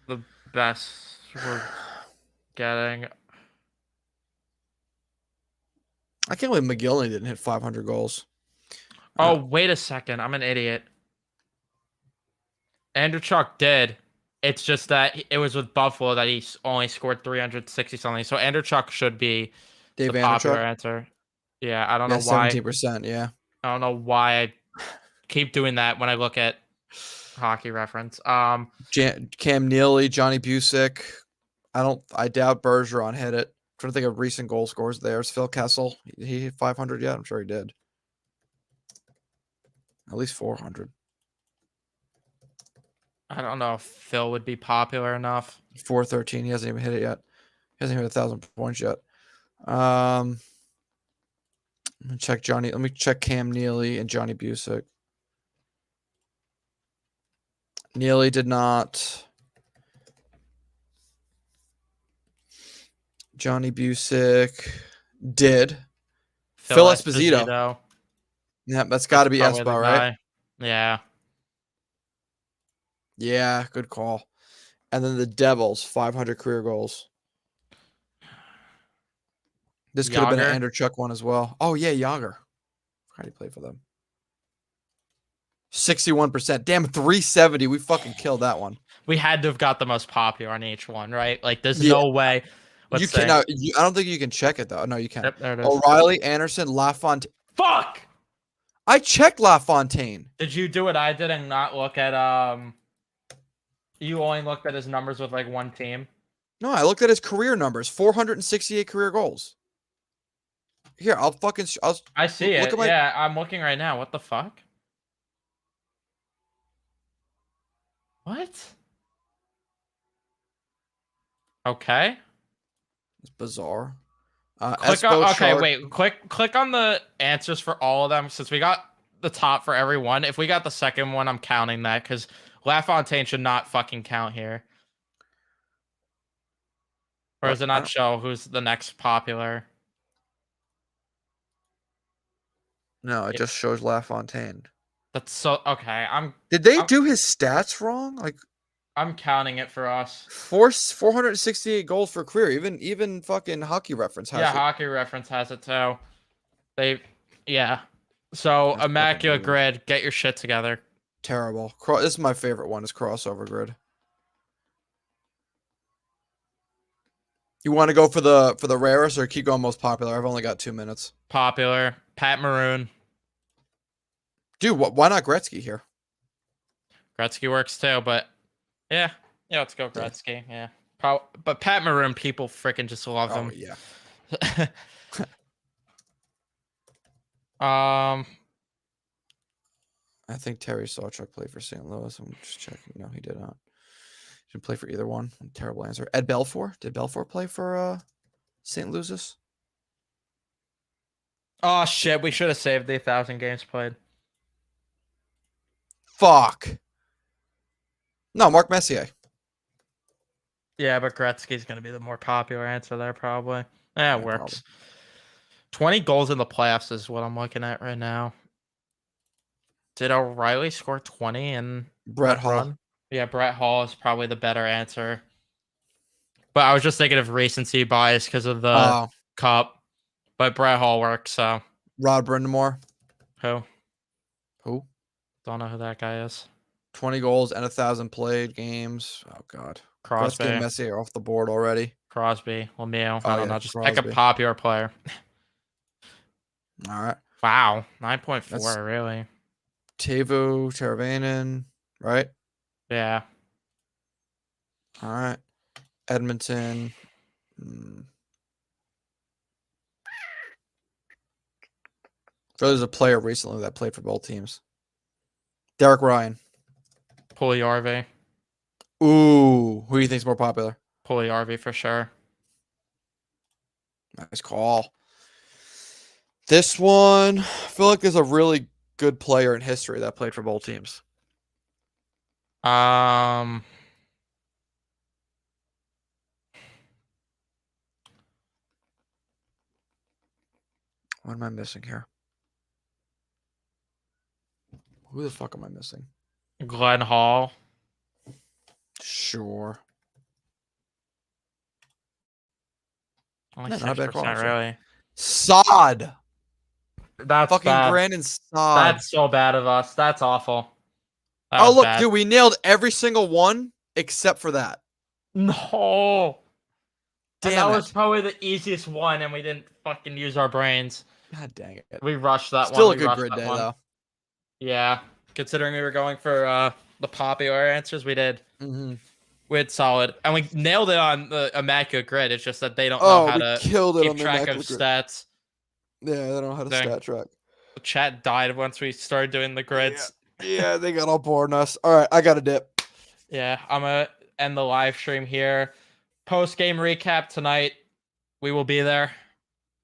the best we're getting. I can't believe McGillney didn't hit 500 goals. Oh, wait a second. I'm an idiot. Andrew Chuck did. It's just that it was with Buffalo that he only scored 360 something. So Andrew Chuck should be Dave the popular Vanderchuk? answer. Yeah, I don't Yeah, know why. 17%. Yeah. I don't know why I keep doing that when I look at hockey reference. Cam Neely, Johnny Busick. I doubt Bergeron hit it. I'm trying to think of recent goal scores there. Is Phil Kessel? He hit 500 yet? I'm sure he did. At least 400. I don't know if Phil would be popular enough. 413. He hasn't even hit it yit. He hasn't hit 1,000 points yet. Let me check Johnny. Let me check Cam Neely and Johnny Busick. Neely did not. Johnny Busick did. Phil Esposito. Yeah, that's got to be probably Espo, the right? guy. Yeah. Yeah, good call. And then the Devils, 500 career goals. This could have been an Yager. Anderchuk one as well. Oh, yeah, Yager. How do you play for them? 61%. Damn, 370. We fucking killed that one. We had to have got the most popular on each one, right? Like, there's Yeah. no way. Let's You say. can. I don't think you can check it though. No, you can. Yep, there it is. O'Reilly, Anderson, LaFontaine. Fuck! I checked LaFontaine. Did you do what I did and not look at you only looked at his numbers with like one team? No, I looked at his career numbers. 468 career goals. Here, I'll fucking. I see look it. at my. Yeah, I'm looking right now. What the fuck? What? Okay. It's bizarre. Click on, Espo, okay, Shark. wait. Click on the answers for all of them since we got the top for every one. If we got the second one, I'm counting that because LaFontaine should not fucking count here. Or does it not show who's the next popular? No, it just shows LaFontaine. That's so okay. Did they do his stats wrong? Like I'm counting it for us. 468 goals for career. Even fucking Hockey Reference has it. Hockey Reference has it too. Yeah. So That's immaculate grid. Get your shit together. Terrible. This is my favorite one. Is crossover grid. You want to go for the rarest or keep going most popular? I've only got 2 minutes. Popular. Pat Maroon. Dude, why not Gretzky here? Gretzky works too, but yeah, let's go Gretzky. Yeah, but Pat Maroon, people freaking just love him. Yeah. I think Terry Sawchuk played for St. Louis. I'm just checking. No, he did not. Didn't play for either one. Terrible answer. Ed Belfour. Did Belfour play for St. Louis? Oh shit! We should have saved the 1,000 games played. Fuck. No, Mark Messier. Yeah, but Gretzky's gonna be the more popular answer there, probably. Yeah, it works. Probably. 20 goals in the playoffs is what I'm looking at right now. Did O'Reilly score 20 in Brett Hall? Run? Yeah, Brett Hall is probably the better answer. But I was just thinking of recency bias because of the cup. But Brett Hall works, so. Rod Brindamore. Who? Don't know who that guy is. 20 goals and 1,000 played games. Oh, God. Crosby. Let's get Messier off the board already. Crosby. Lemieux. I don't know. Just Crosby. pick a popular player. All right. Wow. 9.4, really. Teuvo Teravainen, right? Yeah. All right. Edmonton. There's a player recently that played for both teams. Derek Ryan. Puljujarvi. Ooh, who do you think's more popular? Puljujarvi for sure. Nice call. This one, I feel like there's a really good player in history that played for both teams. What am I missing here? Who the fuck am I missing? Glenn Hall. Sure. Only 6%, really. Sod. That's fucking bad. Brandon Sod. That's so bad of us. That's awful. Look, dude, we nailed every single one except for that. No. Damn, that was probably the easiest one, and we didn't fucking use our brains. God dang it. We rushed that one. Still a good grid day, though. Yeah. Considering we were going for the popular answers, we did. Mm-hmm. We had solid. And we nailed it on the immaculate grid. It's just that they don't know how to keep track of stats. Yeah, they don't know how to stat track. The chat died once we started doing the grids. Yeah, they got all bored on us. All right, I got a dip. Yeah, I'm going to end the live stream here. Post-game recap tonight. We will be there.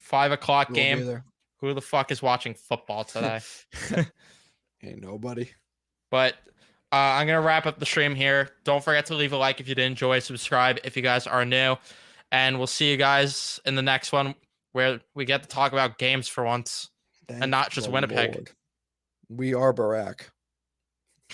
5 o'clock We'll be game. there. Who the fuck is watching football today? Ain't nobody. But I'm going to wrap up the stream here. Don't forget to leave a like if you did enjoy, subscribe if you guys are new. And we'll see you guys in the next one where we get to talk about games for once and not just Winnipeg. Lord. We are Barack.